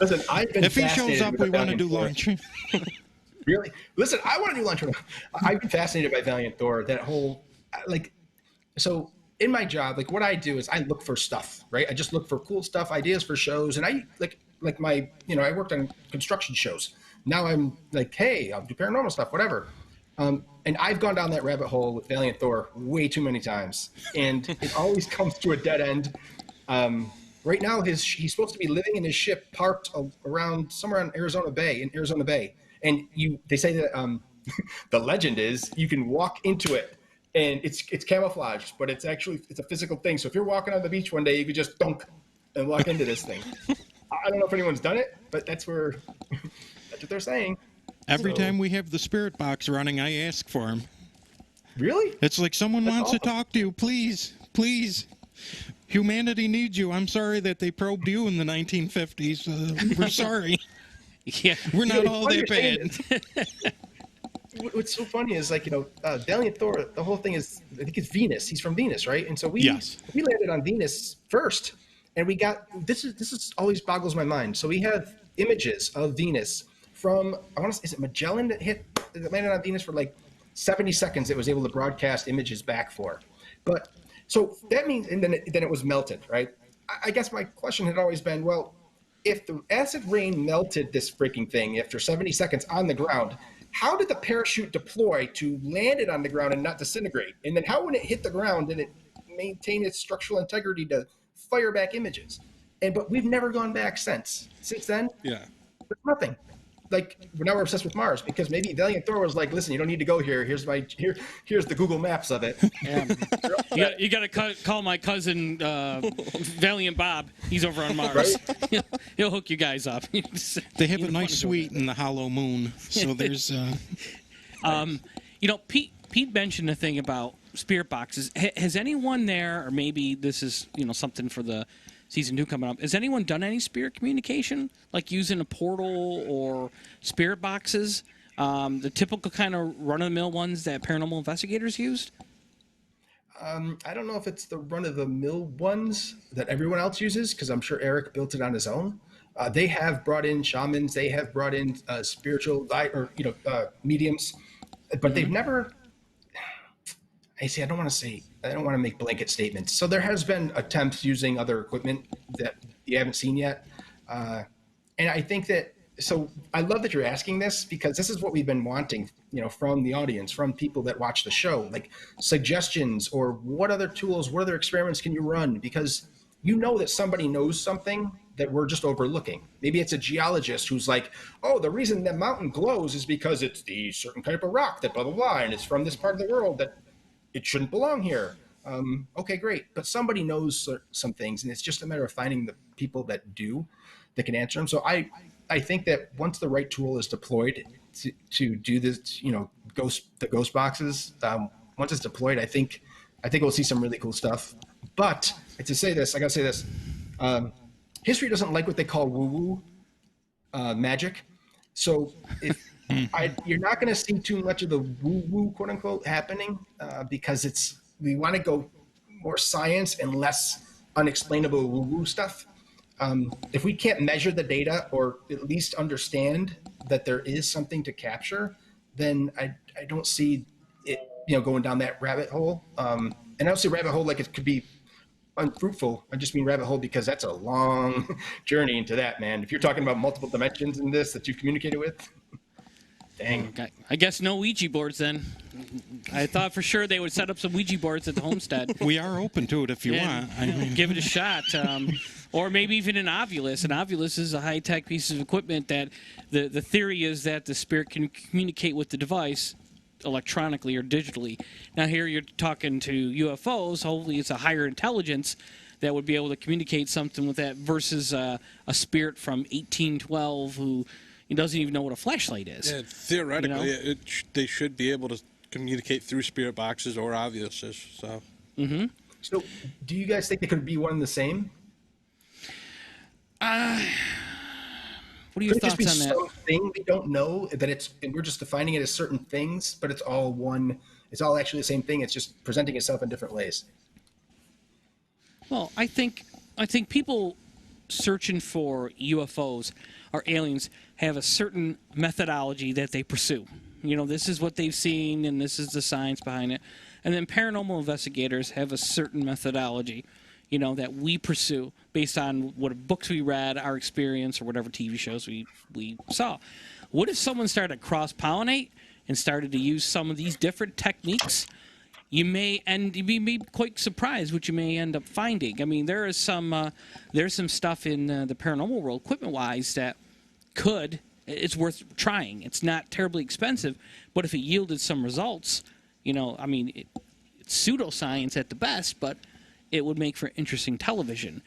Listen, if he shows up, we want to do lunch. Really? Listen, I want to do lunch with him. I've been fascinated by Valiant Thor. That whole, so in my job, like what I do is I look for stuff, right? I just look for cool stuff, ideas for shows, and I like my, I worked on construction shows. Now I'm like, hey, I'll do paranormal stuff, whatever. And I've gone down that rabbit hole with Valiant Thor way too many times, and it always comes to a dead end. Right now, he's supposed to be living in his ship parked around somewhere in Arizona Bay, and they say that the legend is you can walk into it, and it's camouflaged, but it's a physical thing. So if you're walking on the beach one day, you could just dunk and walk into this thing. I don't know if anyone's done it, but that's what they're saying. Every time we have the spirit box running, I ask for him. Really? It's like someone wants to talk to you. Please, please. Humanity needs you. I'm sorry that they probed you in the 1950s. We're sorry. Yeah, we're not all that bad. What's so funny is Valiant Thor. The whole thing is, I think it's Venus. He's from Venus, right? And so we landed on Venus first, and we got this is always boggles my mind. So we have images of Venus from is it Magellan that landed on Venus for like 70 seconds. It was able to broadcast images back for, but so that means and then it was melted, right? I guess my question had always been, well, if the acid rain melted this freaking thing after 70 seconds on the ground, how did the parachute deploy to land it on the ground and not disintegrate? And then how, when it hit the ground, did it maintain its structural integrity to fire back images? But we've never gone back since. Since then, yeah, there's nothing. Now we're obsessed with Mars because maybe Valiant Thor was like, listen, you don't need to go here. Here's the Google Maps of it. Yeah. you got to call my cousin Valiant Bob. He's over on Mars. Right? He'll hook you guys up. They have a nice suite in the hollow moon. So there's. Pete mentioned a thing about spirit boxes. Has anyone there, or maybe this is something for the season 2 coming up, has anyone done any spirit communication, like using a portal or spirit boxes, the typical kind of run-of-the-mill ones that paranormal investigators used? I don't know if it's the run-of-the-mill ones that everyone else uses, because I'm sure Eric built it on his own. They have brought in shamans, they have brought in spiritual mediums, but they've never. I don't want to make blanket statements. So there has been attempts using other equipment that you haven't seen yet. And I think that, so I love that you're asking this, because this is what we've been wanting, from the audience, from people that watch the show, like suggestions or what other tools, what other experiments can you run? Because that somebody knows something that we're just overlooking. Maybe it's a geologist who's like, oh, the reason that mountain glows is because it's the certain type of rock that blah, blah, blah, and it's from this part of the world that it shouldn't belong here. Okay, great. But somebody knows some things, and it's just a matter of finding the people that can answer them. So I think that once the right tool is deployed to do this, the ghost boxes, once it's deployed, I think we'll see some really cool stuff. But I gotta say this. History doesn't like what they call woo-woo magic. So you're not going to see too much of the woo-woo, quote unquote, happening because we want to go more science and less unexplainable woo-woo stuff. If we can't measure the data or at least understand that there is something to capture, then I don't see it, going down that rabbit hole. And I don't see rabbit hole like it could be unfruitful. I just mean rabbit hole because that's a long journey into that, man. If you're talking about multiple dimensions in this that you've communicated with, dang. I guess no Ouija boards then. I thought for sure they would set up some Ouija boards at the homestead. We are open to it if you want. Give it a shot. Or maybe even an Ovulus. An Ovulus is a high-tech piece of equipment that the theory is that the spirit can communicate with the device electronically or digitally. Now here you're talking to UFOs. Hopefully it's a higher intelligence that would be able to communicate something with that versus a spirit from 1812 who doesn't even know what a flashlight is. Yeah, theoretically, they should be able to communicate through spirit boxes or Ovuluses. So. Mm-hmm. So do you guys think they could be one and the same? What are your thoughts on that? Something we don't know and we're just defining it as certain things, but it's all one. It's all actually the same thing. It's just presenting itself in different ways. Well, I think people searching for UFOs or aliens have a certain methodology that they pursue. This is what they've seen, and this is the science behind it. And then paranormal investigators have a certain methodology, that we pursue based on what books we read, our experience, or whatever TV shows we saw. What if someone started to cross-pollinate and started to use some of these different techniques? You may be quite surprised what you may end up finding. I mean, there's some stuff in the paranormal world, equipment-wise, that it's worth trying. It's not terribly expensive, but if it yielded some results, it's pseudoscience at the best, but it would make for interesting television.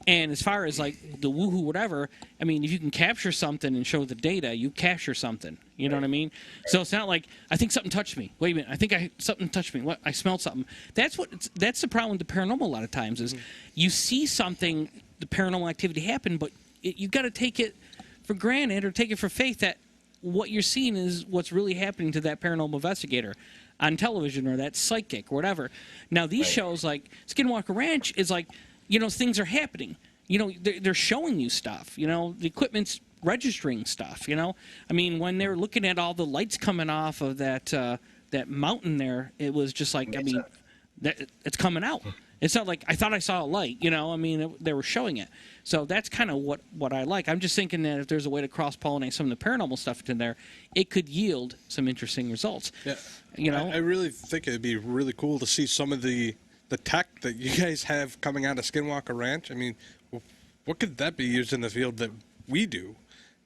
And as far as like the woohoo whatever, I mean, if you can capture something and show the data, you capture something. You know what I mean? So it's not like I think something touched me. Wait a minute, something touched me. What? I smelled something. That's the problem with the paranormal a lot of times is you see something, the paranormal activity happen, but you've got to take it for granted or take it for faith that what you're seeing is what's really happening to that paranormal investigator on television or that psychic or whatever. Now these shows like Skinwalker Ranch is like, things are happening. They're showing you stuff. The equipment's registering stuff. I mean, when they're looking at all the lights coming off of that mountain there, it was just like, I mean, it's coming out. It's not like I thought I saw a light, I mean, they were showing it. So that's kind of what I like. I'm just thinking that if there's a way to cross-pollinate some of the paranormal stuff in there, it could yield some interesting results. Yeah. I really think it'd be really cool to see some of the tech that you guys have coming out of Skinwalker Ranch. I mean, what could that be used in the field that we do?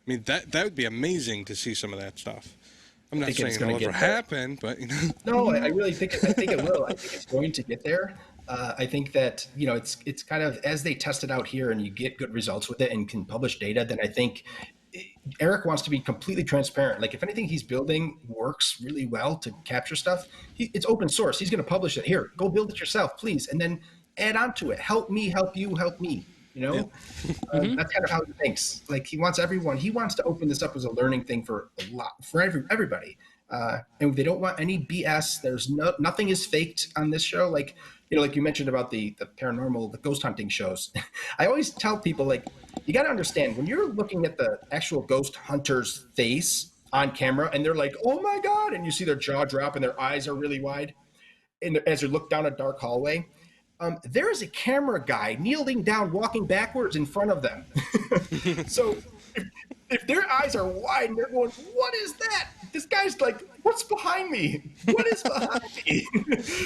I mean, that would be amazing to see some of that stuff. I'm not saying it'll ever happen, but No, I really think it will. I think it's going to get there. I think that it's kind of as they test it out here and you get good results with it and can publish data, then I think Eric wants to be completely transparent. Like if anything he's building works really well to capture stuff, it's open source. He's going to publish it. Here, go build it yourself, please, and then add on to it. Help me, help you, help me. That's kind of how he thinks. Like he wants everyone. He wants to open this up as a learning thing for everybody. And they don't want any BS. There's nothing is faked on this show. Like you mentioned about the paranormal, the ghost hunting shows. I always tell people, like, you got to understand when you're looking at the actual ghost hunter's face on camera and they're like, oh my God, and you see their jaw drop and their eyes are really wide and as they look down a dark hallway, there is a camera guy kneeling down, walking backwards in front of them. So if their eyes are wide and they're going, what is that? this guy's like, what's behind me? What is behind me?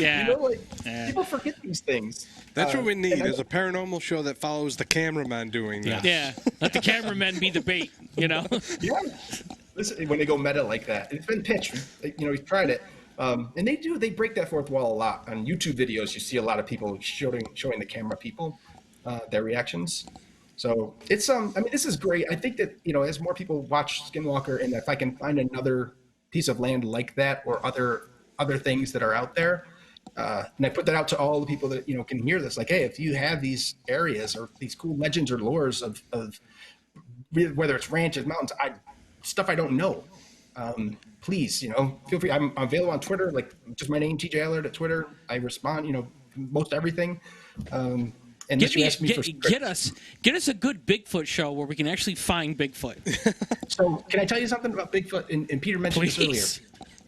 Yeah. You know, like people forget these things. That's what we need is a paranormal show that follows the cameraman doing that. Yeah. Let the cameramen be the bait, you know? Yeah. Listen, when they go meta like that, it's been pitched. You know, we've tried it. And they break that fourth wall a lot. On YouTube videos, you see a lot of people showing the camera people their reactions. So it's I mean, this is great. I think that, you know, as more people watch Skinwalker, and if I can find another piece of land like that or other things that are out there, and I put that out to all the people that, you know, can hear this, like, hey, if you have these areas or these cool legends or lores of whether it's ranches, mountains, stuff I don't know, please, you know, feel free. I'm available on Twitter, like just my name, TJ Allard at Twitter. I respond, you know, most everything. And get us a good Bigfoot show where we can actually find Bigfoot. So can I tell you something about Bigfoot? And Peter mentioned this earlier.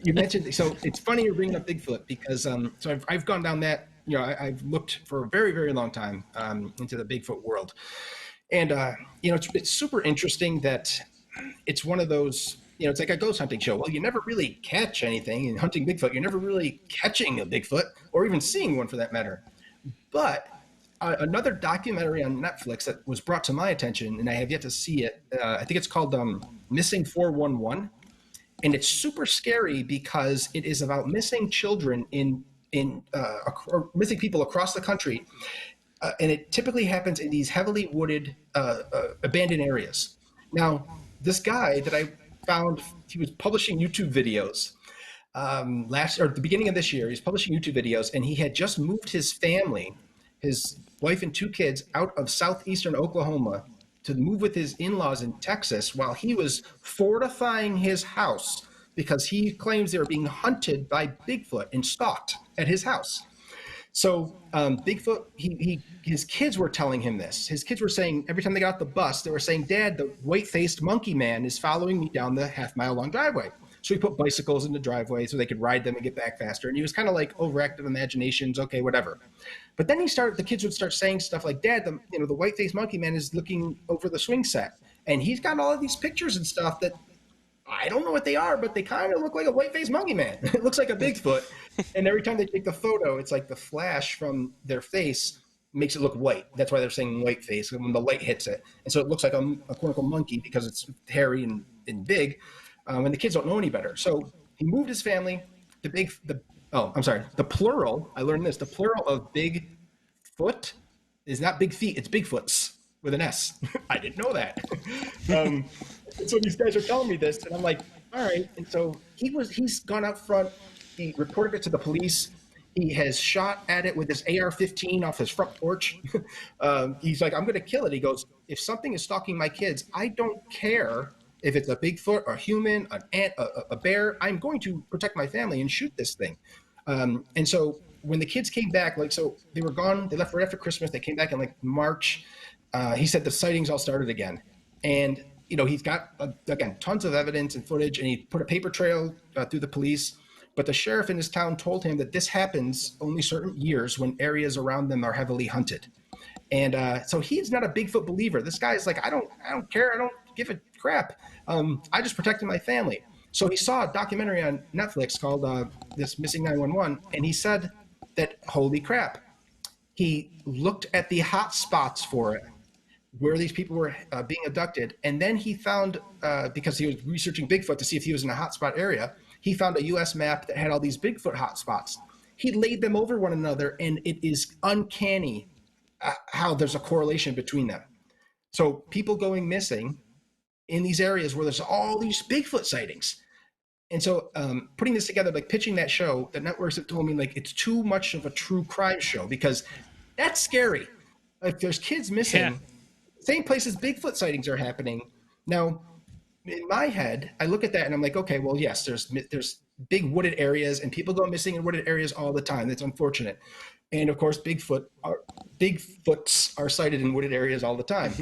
You mentioned, so it's funny you're bringing up Bigfoot because so I've gone down that, you know, I've looked for a very, very long time into the Bigfoot world. And, you know, it's super interesting that it's one of those, you know, it's like a ghost hunting show. Well, you never really catch anything in hunting Bigfoot. You're never really catching a Bigfoot or even seeing one for that matter. But another documentary on Netflix that was brought to my attention, and I have yet to see it. I think it's called Missing 411, and it's super scary because it is about missing children or missing people across the country, and it typically happens in these heavily wooded, abandoned areas. Now, this guy that I found, he was publishing YouTube videos at the beginning of this year. He's publishing YouTube videos, and he had just moved his family, his wife and 2 kids, out of southeastern Oklahoma to move with his in-laws in Texas while he was fortifying his house because he claims they were being hunted by Bigfoot and stalked at his house. So Bigfoot, his kids were telling him this. His kids were saying, every time they got off the bus, they were saying, Dad, the white-faced monkey man is following me down the half-mile-long driveway. So he put bicycles in the driveway so they could ride them and get back faster. And he was kind of like overactive imaginations, okay, whatever. But then the kids would start saying stuff like, Dad, the white-faced monkey man is looking over the swing set. And he's got all of these pictures and stuff that I don't know what they are, but they kind of look like a white-faced monkey man. It looks like a Bigfoot. And every time they take the photo, it's like the flash from their face makes it look white. That's why they're saying white face when the light hits it. And so it looks like a quote-unquote monkey because it's hairy and big. And the kids don't know any better. So he moved his family to the plural, I learned this, the plural of Bigfoot is not big feet, it's Bigfoots with an S. I didn't know that. So these guys are telling me this, and I'm like, all right. And so he's gone out front, he reported it to the police. He has shot at it with his AR-15 off his front porch. He's like, I'm going to kill it. He goes, if something is stalking my kids, I don't care if it's a Bigfoot, a human, an ant, a bear, I'm going to protect my family and shoot this thing. And so when the kids came back, so they were gone, they left right after Christmas. They came back in March. He said the sightings all started again. And, you know, he's got, again, tons of evidence and footage, and he put a paper trail through the police. But the sheriff in his town told him that this happens only certain years when areas around them are heavily hunted. And so he's not a Bigfoot believer. This guy's like, I don't care. I don't give a crap. I just protected my family. So he saw a documentary on Netflix called this Missing 911, and he said that, holy crap, he looked at the hot spots for it, where these people were being abducted, and then he found, because he was researching Bigfoot to see if he was in a hotspot area, he found a U.S. map that had all these Bigfoot hotspots. He laid them over one another, and it is uncanny how there's a correlation between them. So people going missing in these areas where there's all these Bigfoot sightings. And so putting this together, pitching that show, the networks have told me it's too much of a true crime show because that's scary. If there's kids missing, same places Bigfoot sightings are happening. Now, in my head, I look at that and I'm like, okay, well, yes, there's big wooded areas and people go missing in wooded areas all the time. That's unfortunate. And of course, Bigfoots are sighted in wooded areas all the time.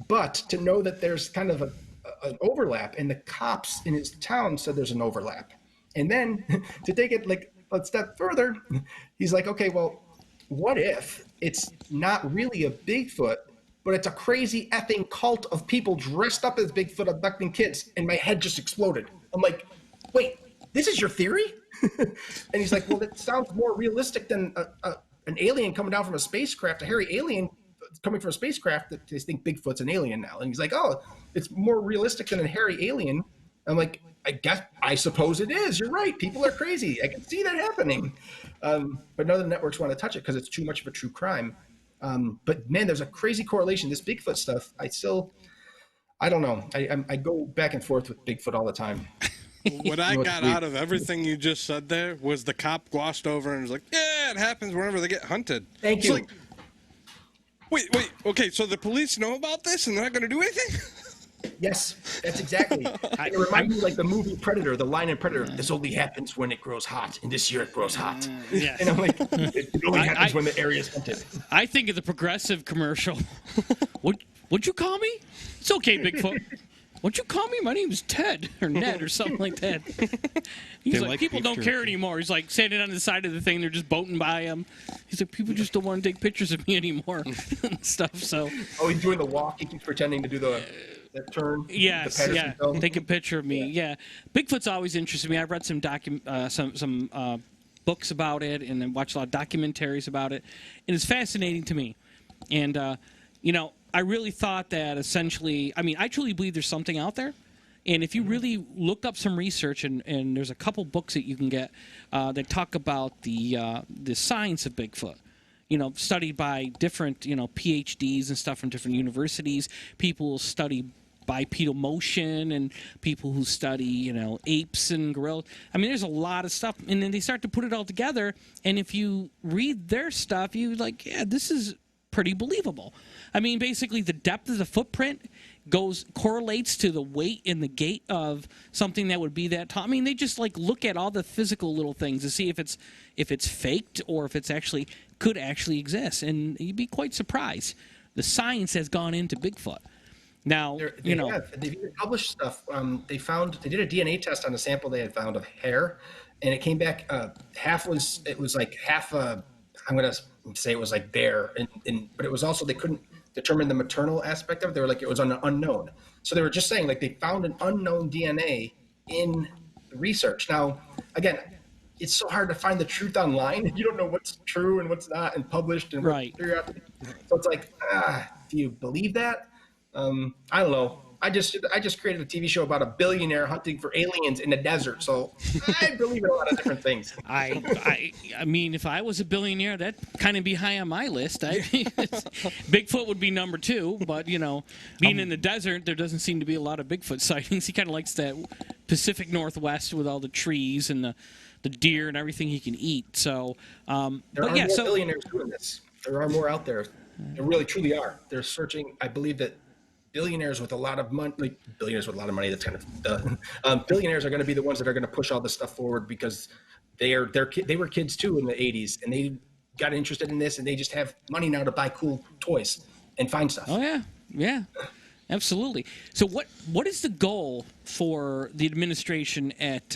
But to know that there's kind of an overlap, and the cops in his town said there's an overlap. And then to take it a step further, he's like, okay, well, what if it's not really a Bigfoot, but it's a crazy effing cult of people dressed up as Bigfoot abducting kids? And my head just exploded. I'm like, wait, this is your theory? And he's like, well, it sounds more realistic than an alien coming down from a spacecraft, a hairy alien coming from a spacecraft that they think Bigfoot's an alien now. And he's like, oh, it's more realistic than a hairy alien. I'm like, I suppose it is. You're right. People are crazy. I can see that happening. But none of the networks want to touch it because it's too much of a true crime. But man, there's a crazy correlation. This Bigfoot stuff, I don't know. I go back and forth with Bigfoot all the time. What I got out of everything you just said there was the cop glossed over and was like, yeah, it happens whenever they get hunted. Thank you. Like, wait, okay, so the police know about this and they're not going to do anything? Yes, that's exactly. It reminds me like the movie Predator, the line in Predator. This only happens when it grows hot, and this year it grows hot. Yes. And I'm like, it only happens when the area is hunted. I think of the Progressive commercial. What'd you call me? It's okay, Bigfoot. What'd you call me? My name's Ted or Ned or something like that. He's like, people don't care anymore. He's like standing on the side of the thing. They're just boating by him. He's like, people just don't want to take pictures of me anymore and stuff. So. Oh, he's doing the walk. He keeps pretending to do that turn. Yes, yeah. Take a picture of me. Yeah. Bigfoot's always interested me. I've read some books about it and then watched a lot of documentaries about it. And it's fascinating to me. And, I really thought that essentially, I truly believe there's something out there. And if you really look up some research, and there's a couple books that you can get that talk about the science of Bigfoot, studied by different, PhDs and stuff from different universities, people who study bipedal motion and people who study, apes and gorillas. There's a lot of stuff. And then they start to put it all together. And if you read their stuff, you're like, yeah, this is pretty believable. Basically the depth of the footprint correlates to the weight and the gait of something that would be that tall. They just look at all the physical little things to see if it's faked or if it's could actually exist, and you'd be quite surprised. The science has gone into Bigfoot. Now, they've published stuff. They did a DNA test on a sample they had found of hair, and it came back half. It was like half. I'm gonna say it was like bear, but it was also they couldn't determine the maternal aspect of it. They were like it was an unknown. So they were just saying they found an unknown DNA in research. Now, again, it's so hard to find the truth online. You don't know what's true and what's not, and published and right. So it's like, do you believe that? I don't know. I just created a TV show about a billionaire hunting for aliens in the desert, so I believe in a lot of different things. If I was a billionaire, that'd kind of be high on my list. Bigfoot would be number 2, but being in the desert, there doesn't seem to be a lot of Bigfoot sightings. He kind of likes that Pacific Northwest with all the trees and the deer and everything he can eat. So, billionaires doing this. There are more out there. There really truly are. They're searching. I believe that billionaires with a lot of money, that's kind of billionaires are going to be the ones that are going to push all this stuff forward because they were kids too in the 80s, and they got interested in this, and they just have money now to buy cool toys and find stuff. Oh yeah, absolutely. So what is the goal for the administration at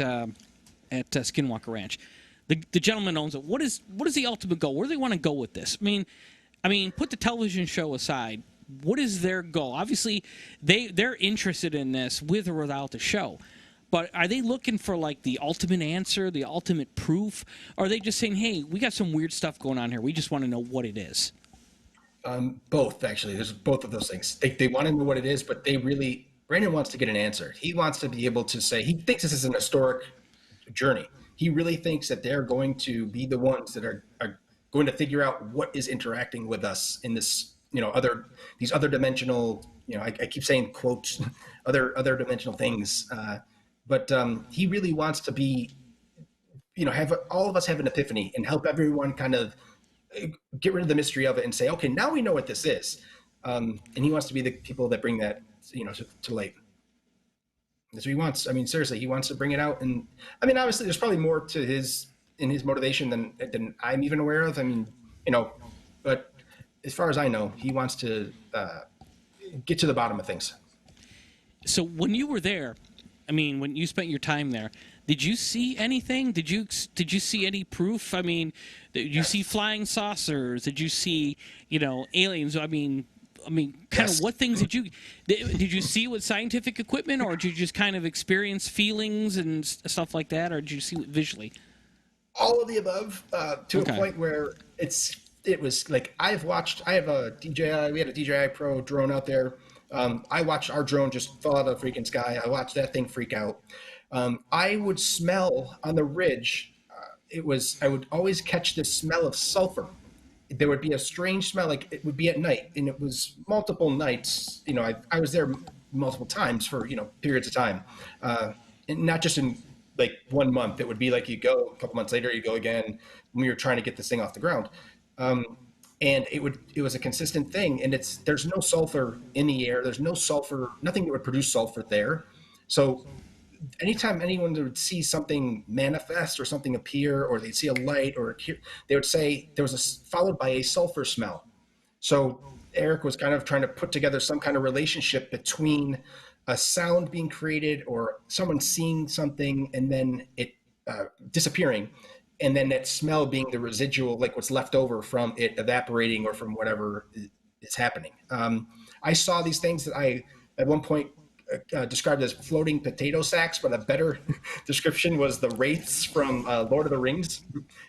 Skinwalker Ranch? The gentleman owns it. What is the ultimate goal? Where do they want to go with this? Put the television show aside. What is their goal? Obviously, they're interested in this with or without the show. But are they looking for the ultimate answer, the ultimate proof? Or are they just saying, hey, we got some weird stuff going on here. We just want to know what it is? Both, actually. There's both of those things. They want to know what it is, but Brandon wants to get an answer. He wants to be able to say, he thinks this is an historic journey. He really thinks that they're going to be the ones that are going to figure out what is interacting with us in this, these other dimensional, I keep saying quotes, other dimensional things. But he really wants to be, have all of us have an epiphany and help everyone kind of get rid of the mystery of it and say, okay, now we know what this is. And he wants to be the people that bring that, to light. That's what he wants. Seriously, he wants to bring it out. And obviously there's probably more to his motivation than I'm even aware of. But as far as I know, he wants to get to the bottom of things. So when you were there, when you spent your time there, did you see anything? Did you see any proof? Did you see flying saucers? Did you see, aliens? I mean, kind Yes. of what things did you see with scientific equipment, or did you just kind of experience feelings and stuff like that, or did you see it visually? All of the above, to Okay. a point where it was like I have a DJI. We had a DJI Pro drone out there. I watched our drone just fall out of the freaking sky. I watched that thing freak out. I would smell on the ridge. I would always catch this smell of sulfur. There would be a strange smell, like it would be at night, and it was multiple nights. You know, I was there multiple times for, you know, periods of time, and not just in like 1 month. It would be like you go a couple months later, you go again when we were trying to get this thing off the ground. And it was a consistent thing. And there's no sulfur in the air. There's no sulfur, nothing that would produce sulfur there. So anytime anyone would see something manifest or something appear, or they'd see a light they would say there was followed by a sulfur smell. So Eric was kind of trying to put together some kind of relationship between a sound being created or someone seeing something and then it disappearing, and then that smell being the residual, like what's left over from it evaporating or from whatever is happening. I saw these things that I at one point described as floating potato sacks, but a better description was the wraiths from Lord of the Rings.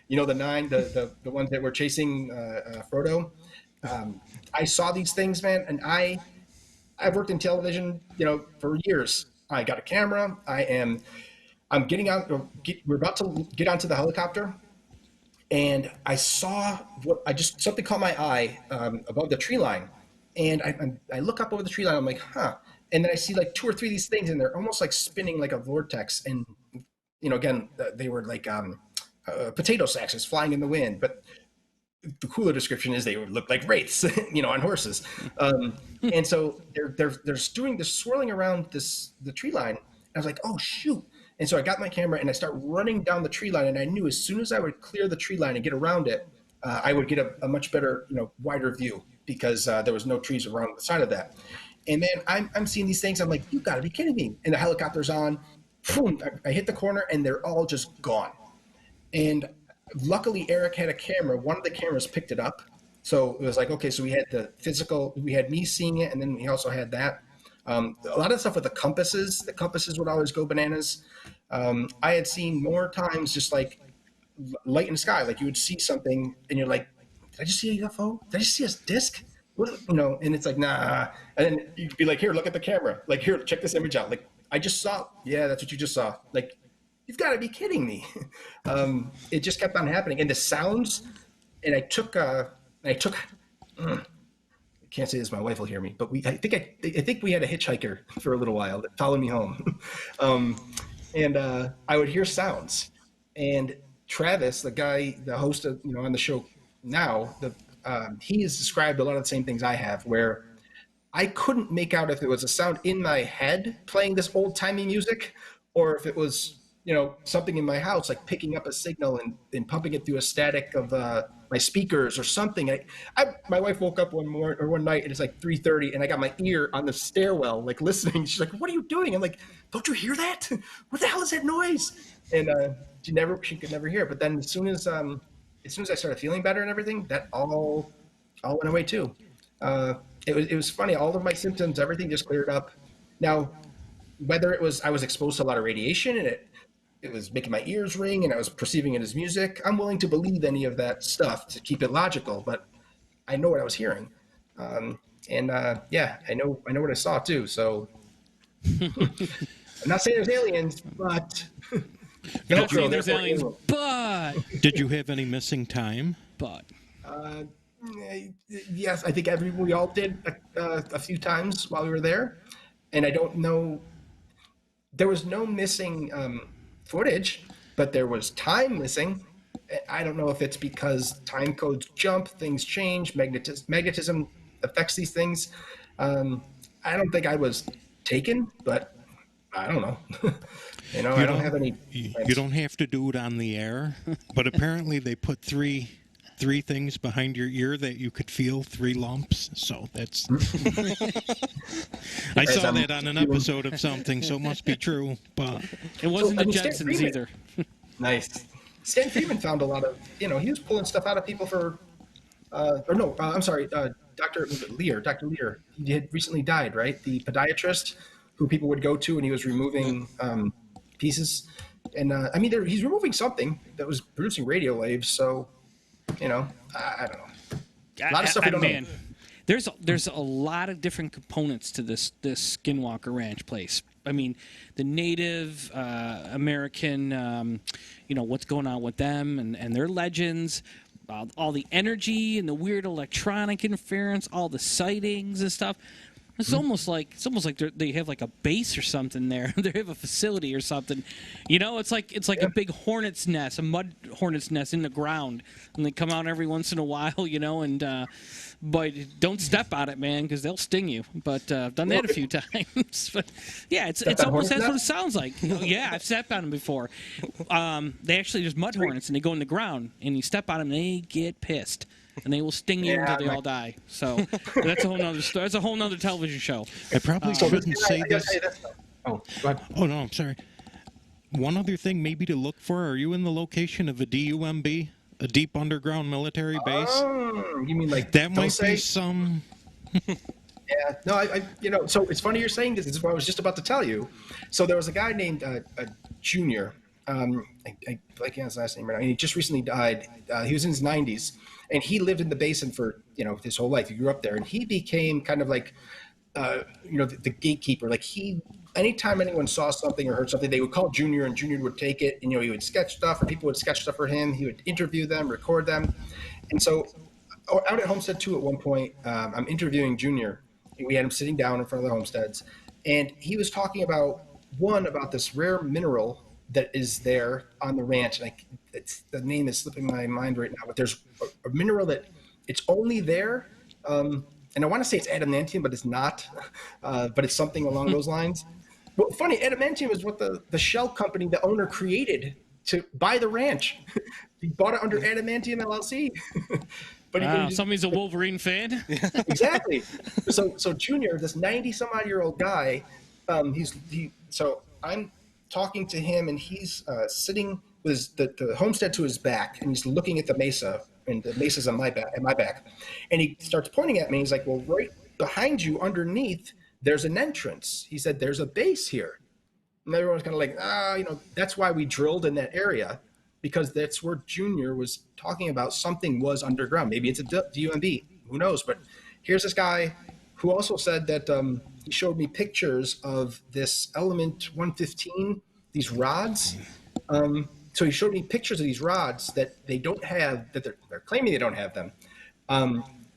You know, the ones that were chasing Frodo. I saw these things, man, and I've worked in television, you know, for years. I got a camera. I'm getting out. We're about to get onto the helicopter, and I saw something caught my eye above the tree line, and I look up over the tree line. I'm like, huh. And then I see like 2 or 3 of these things, and they're almost like spinning like a vortex. And, you know, again, they were like potato sacks just flying in the wind. But the cooler description is they would look like wraiths, you know, on horses. And so they're swirling around the tree line. And I was like, oh, shoot. And so I got my camera and I start running down the tree line. And I knew as soon as I would clear the tree line and get around it, I would get a much better, you know, wider view, because there was no trees around the side of that. And then I'm seeing these things. I'm like, you got to be kidding me. And the helicopter's on. Boom, I hit the corner and they're all just gone. And luckily, Eric had a camera. One of the cameras picked it up. So it was like, okay, so we had the physical, we had me seeing it, and then we also had that. A lot of stuff with the compasses would always go bananas. I had seen more times just like light in the sky. Like you would see something and you're like, did I just see a UFO? Did I just see a disc? What, you know, and it's like, nah. And then you'd be like, here, look at the camera. Like, here, check this image out. Like, I just saw. Yeah, that's what you just saw. Like, you've got to be kidding me. It just kept on happening. And the sounds, and I can't say this, my wife will hear me, but I think we had a hitchhiker for a little while that followed me home. And I would hear sounds. And Travis, the host of, you know, on the show now, he has described a lot of the same things I have, where I couldn't make out if it was a sound in my head playing this old timey music, or if it was, you know, something in my house, like picking up a signal and pumping it through a static of my speakers or something. My wife woke up one night and it's like 3:30 and I got my ear on the stairwell, like listening. She's like, "What are you doing?" I'm like, "Don't you hear that? What the hell is that noise?" And she could never hear it. But then as soon as I started feeling better and everything, that all went away too. It was funny. All of my symptoms, everything just cleared up. Now, whether it was I was exposed to a lot of radiation and it was making my ears ring and I was perceiving it as music, I'm willing to believe any of that stuff to keep it logical, but I know what I was hearing. Yeah, I know what I saw too. So I'm not saying there's aliens, but Not saying there's aliens, but did you have any missing time? But yes, I think we all did a few times while we were there, and I don't know. There was no missing footage, but there was time missing. I don't know if it's because time codes jump, things change, magnetism affects these things. I don't think I was taken, but I don't know. I don't have any. You don't have to do it on the air, but apparently they put three things behind your ear that you could feel, 3 lumps. So that's. I saw that on an episode of something, so it must be true. But it wasn't the Jetsons either. Nice. Stan Freeman found a lot of, he was pulling stuff out of people for, Dr. Lear. Dr. Lear, he had recently died, right? The podiatrist who people would go to, and he was removing pieces. And I mean, he's removing something that was producing radio waves. So, you know, I don't know. A lot of stuff we don't know. There's a lot of different components to this Skinwalker Ranch place. I mean, the Native American, what's going on with them and their legends, all the energy and the weird electronic interference, all the sightings and stuff. It's almost like they have like a base or something there. They have a facility or something. You know, it's like a big hornet's nest, a mud hornet's nest in the ground, and they come out every once in a while. You know, and but don't step on it, man, because they'll sting you. But I've done that a few times. But yeah, it's almost that's what it sounds like. Yeah, I've stepped on them before. They actually just mud hornets, and they go in the ground, and you step on them, and they get pissed. And they will sting you until they all die. So that's a whole nother story. That's a whole nother television show. I probably shouldn't say this. Oh, go ahead. Oh, no, I'm sorry. One other thing maybe to look for, are you in the location of a DUMB, a deep underground military base? Oh, you mean like that might be some... Yeah, no, so it's funny you're saying this. This is what I was just about to tell you. So there was a guy named Junior. I can't his last name right now. And he just recently died. He was in his 90s. And he lived in the basin for, his whole life. He grew up there. And he became kind of like, the gatekeeper. Like anytime anyone saw something or heard something, they would call Junior, and Junior would take it. And, he would sketch stuff, or people would sketch stuff for him. He would interview them, record them. And so out at Homestead 2 at one point, I'm interviewing Junior. We had him sitting down in front of the homesteads. And he was talking about this rare mineral that is there on the ranch. And the name is slipping my mind right now, but there's a mineral that it's only there. And I want to say it's adamantium, but it's not. But it's something along those lines. Well, funny, adamantium is what the shell company, the owner, created to buy the ranch. He bought it under Adamantium LLC. But somebody's a Wolverine fan. Exactly. So Junior, this 90-some-odd-year-old guy, so I'm talking to him, and he's sitting with the homestead to his back, and he's looking at the mesa, and the mesa's on my back, and he starts pointing at me. He's like, "Well, right behind you, underneath, there's an entrance." He said, "There's a base here," and everyone's kind of like, that's why we drilled in that area, because that's where Junior was talking about something was underground. Maybe it's a DUMB, who knows? But here's this guy who also said that he showed me pictures of this element 115, these rods. So he showed me pictures of these rods that they don't have, that they're claiming they don't have them.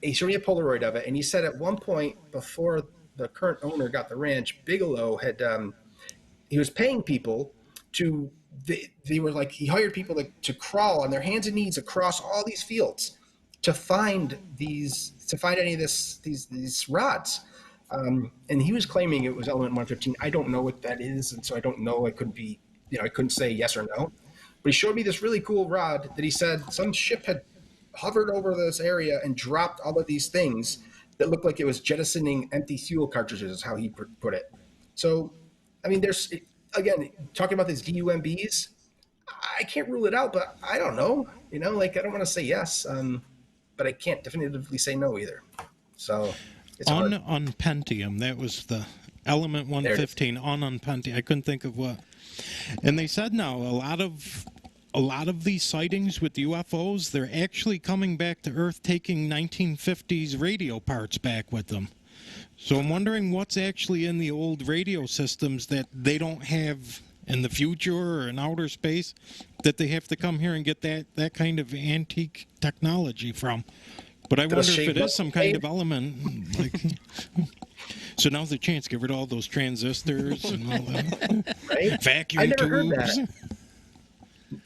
He showed me a Polaroid of it, and he said at one point before the current owner got the ranch, Bigelow had he was paying people to. They were like, he hired people to crawl on their hands and knees across all these fields to find any of these rods. And he was claiming it was element 115. I don't know what that is, and so I don't know. I couldn't say yes or no. But he showed me this really cool rod that he said some ship had hovered over this area and dropped all of these things that looked like it was jettisoning empty fuel cartridges, is how he put it. So, I mean, again, talking about these DUMBs, I can't rule it out, but I don't know. I don't want to say yes, but I can't definitively say no either. So it's hard. Pentium, that was the element 115 on Pentium. I couldn't think of what. And they said now a lot of these sightings with UFOs, they're actually coming back to Earth, taking 1950s radio parts back with them. So I'm wondering what's actually in the old radio systems that they don't have in the future or in outer space, that they have to come here and get that kind of antique technology from. But I wonder if it is some kind of element. So now's the chance to get rid of all those transistors and all that. Right? Vacuum I never tubes. Heard that.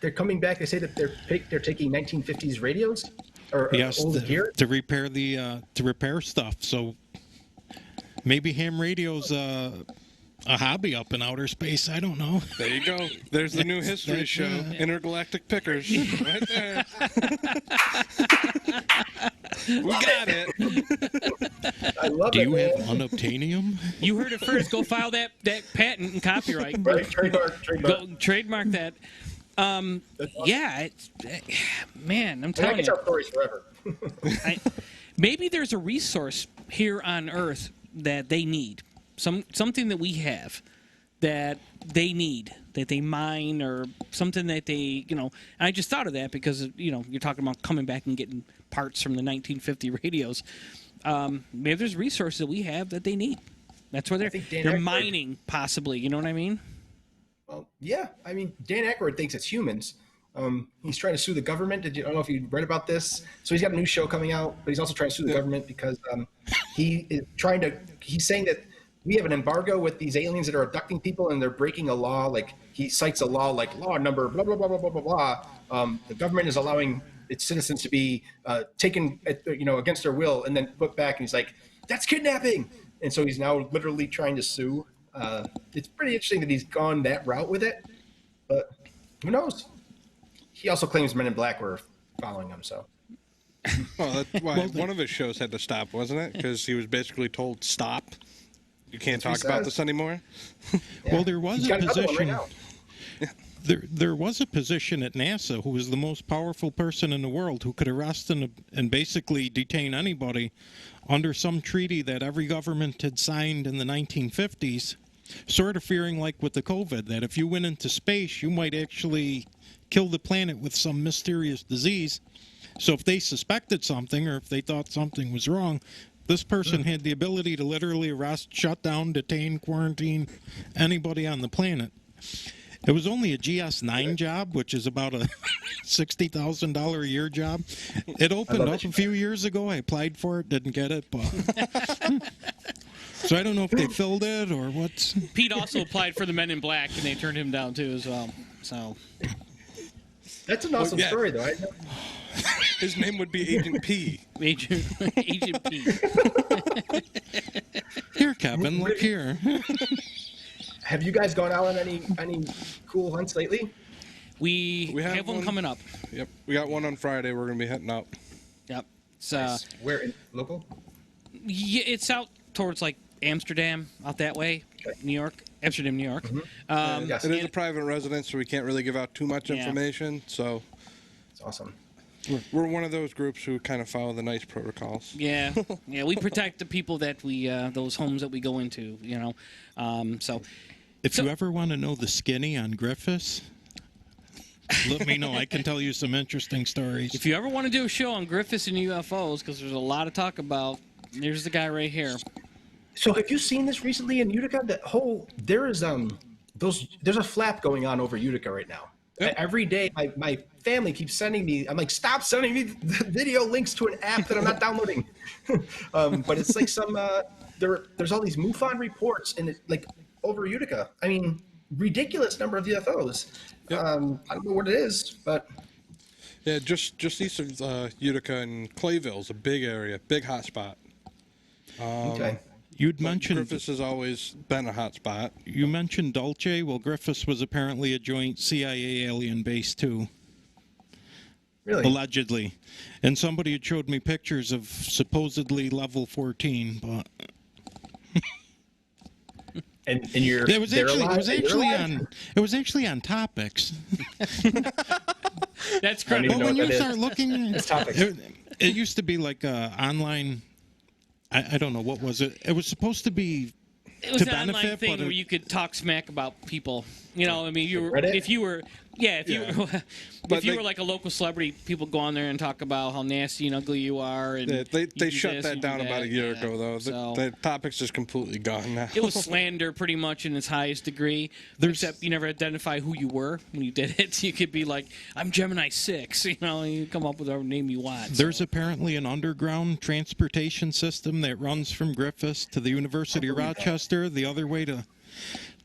They're coming back. They say that they're taking 1950s radios or old gear to repair stuff. So maybe ham radio's a hobby up in outer space. I don't know. There you go. There's the new history show, Intergalactic Pickers, right there. We got it. I love it. Do you have unobtainium? You heard it first. Go file that patent and copyright. Right, trademark. Go trademark that. Yeah, man, I'm I telling can you. tell stories forever. Maybe there's a resource here on Earth that they need, something that we have that they need, that they mine, or something that they, and I just thought of that because, you're talking about coming back and getting parts from the 1950 radios. Maybe there's resources that we have that they need. That's where they're mining, possibly. You know what I mean? Well, yeah. I mean, Dan Aykroyd thinks it's humans. He's trying to sue the government. I don't know if you read about this. So he's got a new show coming out, but he's also trying to sue the government because he's saying that we have an embargo with these aliens that are abducting people and they're breaking a law. Like he cites a law like law number blah blah blah blah blah blah blah. The government is allowing its citizens to be taken against their will and then put back. And he's like, that's kidnapping. And so he's now literally trying to sue. It's pretty interesting that he's gone that route with it, but who knows? He also claims Men in Black were following him. So. Well, that's why one of his shows had to stop, wasn't it? Because he was basically told, "Stop. You can't talk about this anymore." Yeah. Well, there was a position. Right there was a position at NASA who was the most powerful person in the world who could arrest and basically detain anybody under some treaty that every government had signed in the 1950s, sort of fearing like with the COVID, that if you went into space, you might actually kill the planet with some mysterious disease. So if they suspected something or if they thought something was wrong, this person had the ability to literally arrest, shut down, detain, quarantine anybody on the planet. It was only a GS-9 job, which is about a $60,000 a year job. It opened up a few years ago. I applied for it, didn't get it, but so I don't know if they filled it or what. Pete also applied for the Men in Black, and they turned him down too as well. So that's an awesome story, though. His name would be Agent P. Agent P. Here, Kevin, look here. Have you guys gone out on any cool hunts lately? We have one coming up. Yep, we got one on Friday. We're gonna be heading out. Yep. It's, nice. Where in local? Yeah, it's out towards like Amsterdam, out that way, New York, Amsterdam, New York. Mm-hmm. It is a private residence, so we can't really give out too much information. So it's awesome. We're one of those groups who kind of follow the nice protocols. Yeah, yeah, we protect the people that we, those homes that we go into, so. If you ever want to know the skinny on Griffiths, let me know. I can tell you some interesting stories. If you ever want to do a show on Griffiths and UFOs, because there's a lot of talk about, there's the guy right here. So have you seen this recently in Utica? There's a flap going on over Utica right now. Yep. Every day, my family keeps sending me. I'm like, stop sending me the video links to an app that I'm not downloading. But it's like there's all these MUFON reports and like over Utica. I mean, ridiculous number of UFOs. Yep. I don't know what it is, but yeah, just east of Utica and Clayville's a big area, big hot spot. Okay. You'd mentioned Griffiths has always been a hot spot. You mentioned Dulce. Well, Griffiths was apparently a joint CIA alien base too. Really? Allegedly. And somebody had showed me pictures of supposedly level 14, but and you're it was actually on Topics. That's credible. But when you start looking at Topics, it used to be like online. I don't know, what was it? It was supposed to be it was to an benefit, online thing where you could talk smack about people. I mean, if you were like a local celebrity, people go on there and talk about how nasty and ugly you are. And they shut that down about a year ago, though. The topic's just completely gone now. It was slander pretty much in its highest degree, except you never identify who you were when you did it. You could be like, I'm Gemini 6, you come up with whatever name you want. There's apparently an underground transportation system that runs from Griffiths to the University of Rochester, the other way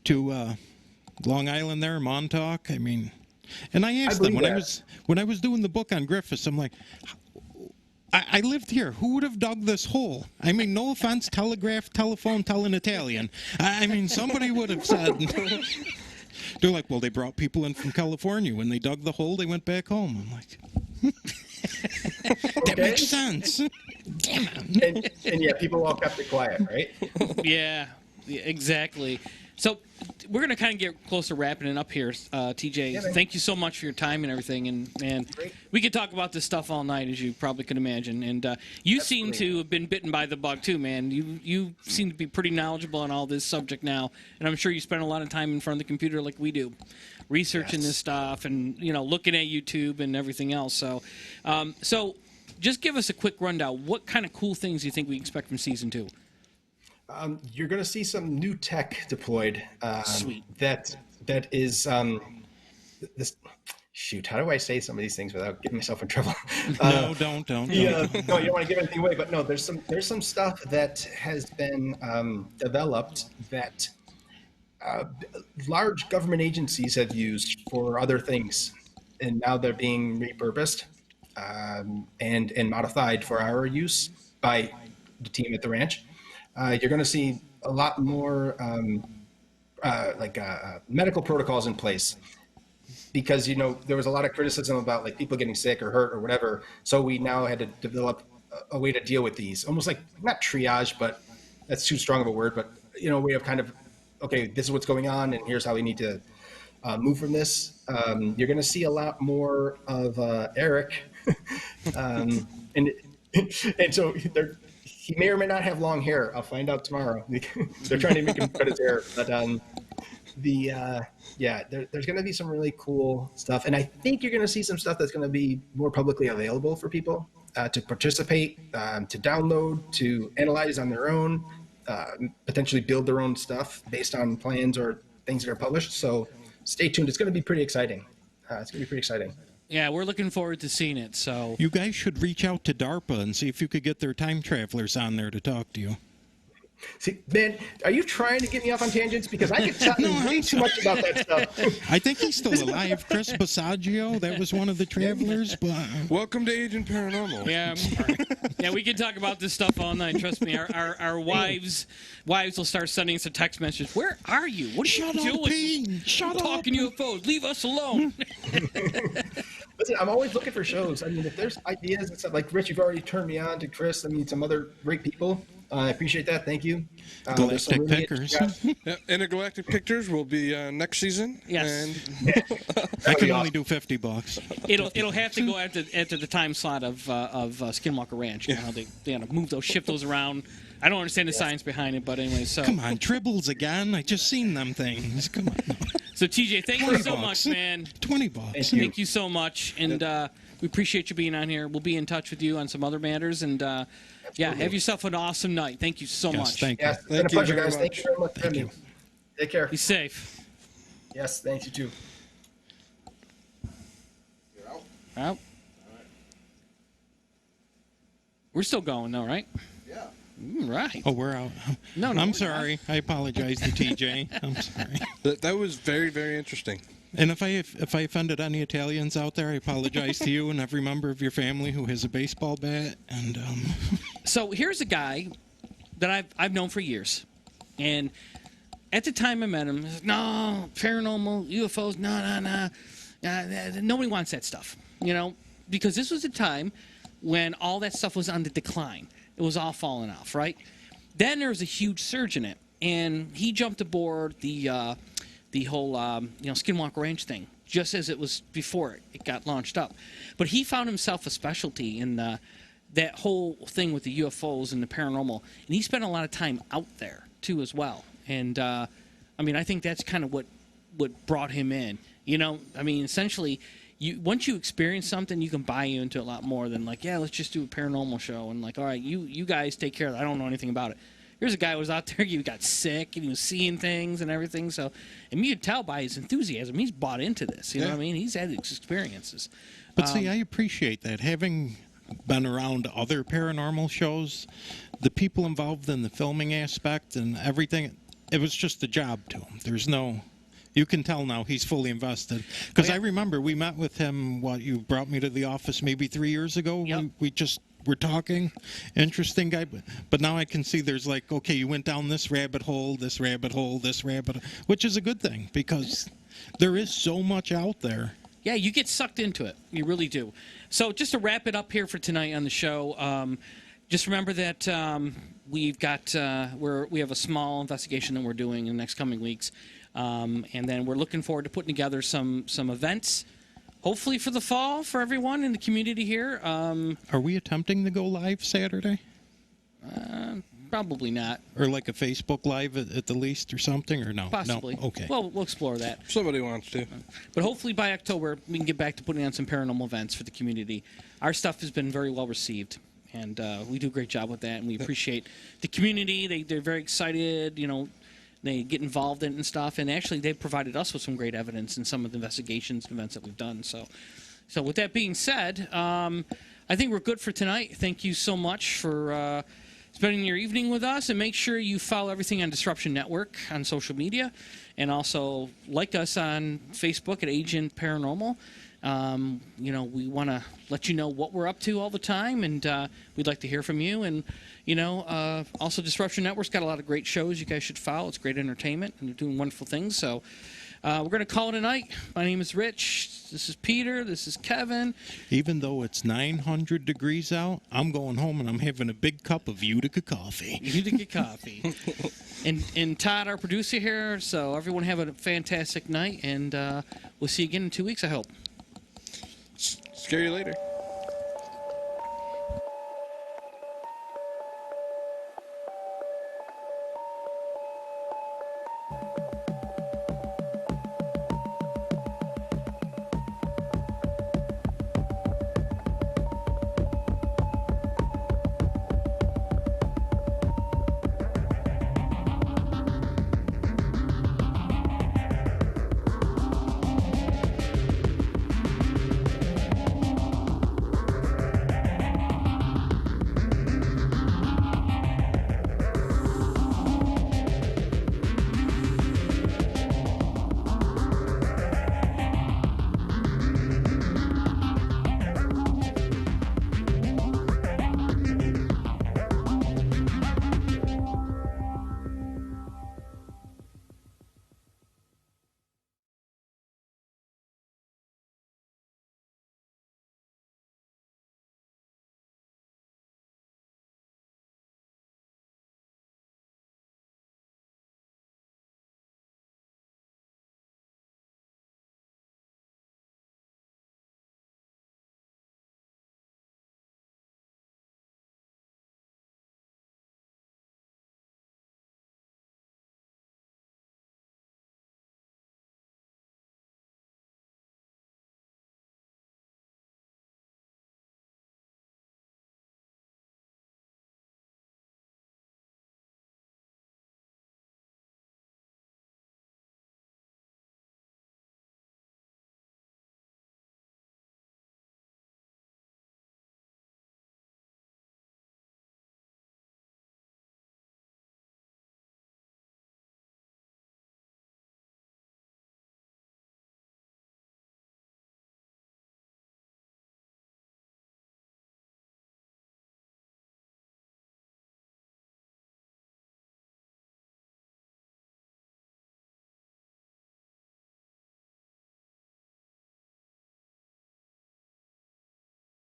to Long Island there, Montauk. I mean, and I asked them when I was doing the book on Griffiths, I'm like, I lived here. Who would have dug this hole? I mean, no offense, telegraph, telephone, telling Italian. I mean, somebody would have said. They're like, well, they brought people in from California. When they dug the hole, they went back home. I'm like, that makes sense. Damn it. And yeah, people all kept it quiet, right? Yeah, exactly. So we're gonna kind of get close to wrapping it up here. TJ, Yeah, thank you so much for your time and everything, and we could talk about this stuff all night, as you probably could imagine. And you seem to have been bitten by the bug too, man. You seem to be pretty knowledgeable on all this subject now, and I'm sure you spend a lot of time in front of the computer like we do, researching this stuff and looking at YouTube and everything else. So, just give us a quick rundown. What kind of cool things do you think we expect from season 2? You're going to see some new tech deployed. Sweet. That is this. Shoot, how do I say some of these things without getting myself in trouble? No, don't. Yeah, no, you don't want to give anything away. But no, there's some stuff that has been developed that large government agencies have used for other things, and now they're being repurposed and modified for our use by the team at the ranch. You're going to see a lot more medical protocols in place because, there was a lot of criticism about like people getting sick or hurt or whatever. So we now had to develop a way to deal with these, almost like not triage, but that's too strong of a word, but, a way of kind of, okay, this is what's going on and here's how we need to move from this. You're going to see a lot more of Eric. And so he may or may not have long hair. I'll find out tomorrow. They're trying to make him cut his hair, but there's going to be some really cool stuff, and I think you're going to see some stuff that's going to be more publicly available for people to participate, to download, to analyze on their own, potentially build their own stuff based on plans or things that are published. So stay tuned. It's going to be pretty exciting. Yeah, we're looking forward to seeing it. So you guys should reach out to DARPA and see if you could get their time travelers on there to talk to you. See, Ben, are you trying to get me off on tangents? Because I could tell you way too much about that stuff. I think he's still alive. Chris Basaggio, that was one of the travelers. But welcome to Agent Paranormal. Yeah, yeah, we can talk about this stuff all night. Trust me, our wives will start sending us a text message. Where are you? What are you doing? Shut up! Talking UFOs. Leave us alone. Listen, I'm always looking for shows. I mean, if there's ideas and stuff, like Rich, you've already turned me on to Chris. I mean, some other great people. I appreciate that. Thank you. Galactic Pickers. Intergalactic Pictures will be next season. Yes. And I can only do $50. It'll have to go after the time slot of Skinwalker Ranch. You know, they move those, shift those around. I don't understand the science behind it, but anyway. So come on, Tribbles again. I just seen them things. Come on. So TJ, thank you so much, man. $20. Thank you so much, and we appreciate you being on here. We'll be in touch with you on some other matters, and have yourself an awesome night. Thank you so much. Thank you. Yes, it's been a pleasure, guys. Thank you very much for having me. Take care. Be safe. Yes, thanks, you too. You're out. Out. We're still going, though, right? Yeah. Right. Oh, we're out. No, I'm sorry. I apologize to TJ. I'm sorry. That was very, very interesting. And if I offended any Italians out there, I apologize to you and every member of your family who has a baseball bat. And so here's a guy that I've known for years, and at the time I met him, he's like, no, paranormal, UFOs, no. Nobody wants that stuff, because this was a time when all that stuff was on the decline. It was all falling off, right? Then there was a huge surge in it, and he jumped aboard the whole Skinwalker Ranch thing just as it was before it got launched up. But he found himself a specialty in that whole thing with the UFOs and the paranormal, and he spent a lot of time out there too as well. And I think that's kind of what brought him in. Essentially, once you experience something, you can buy you into a lot more than like, yeah, let's just do a paranormal show and like, all right, you guys take care of it. I don't know anything about it. Here's a guy who was out there, he got sick, and he was seeing things and everything. So, and you could tell by his enthusiasm, he's bought into this. You know what I mean? He's had experiences. But see, I appreciate that. Having been around other paranormal shows, the people involved in the filming aspect and everything, it was just a job to him. There's no... You can tell now he's fully invested. Because I remember we met with him, you brought me to the office maybe 3 years ago. Yep. We just were talking. Interesting guy. But now I can see there's like, okay, you went down this rabbit hole, which is a good thing because there is so much out there. Yeah, you get sucked into it. You really do. So just to wrap it up here for tonight on the show, just remember that we've got we have a small investigation that we're doing in the next coming weeks. And then we're looking forward to putting together some events, hopefully for the fall for everyone in the community here. Are we attempting to go live Saturday? Probably not. Or like a Facebook Live at the least or something, or no? Possibly. No? Okay. Well, we'll explore that. Somebody wants to. But hopefully by October, we can get back to putting on some paranormal events for the community. Our stuff has been very well received, and we do a great job with that, and we appreciate the community. They're very excited, you know. They get involved in it and stuff, and actually they've provided us with some great evidence in some of the investigations and events that we've done. So with that being said, I think we're good for tonight. Thank you so much for spending your evening with us, and make sure you follow everything on Disruption Network on social media, and also like us on Facebook at Agent Paranormal. You know, we want to let you know what we're up to all the time, and we'd like to hear from you. And you know, also Disruption Network's got a lot of great shows you guys should follow. It's great entertainment, and they're doing wonderful things. So we're going to call it a night. My name is Rich. This is Peter. This is Kevin. Even though it's 900 degrees out, I'm going home and I'm having a big cup of Utica coffee. Utica coffee. And Todd, our producer here. So everyone have a fantastic night, and we'll see you again in 2 weeks, I hope. Scare you later.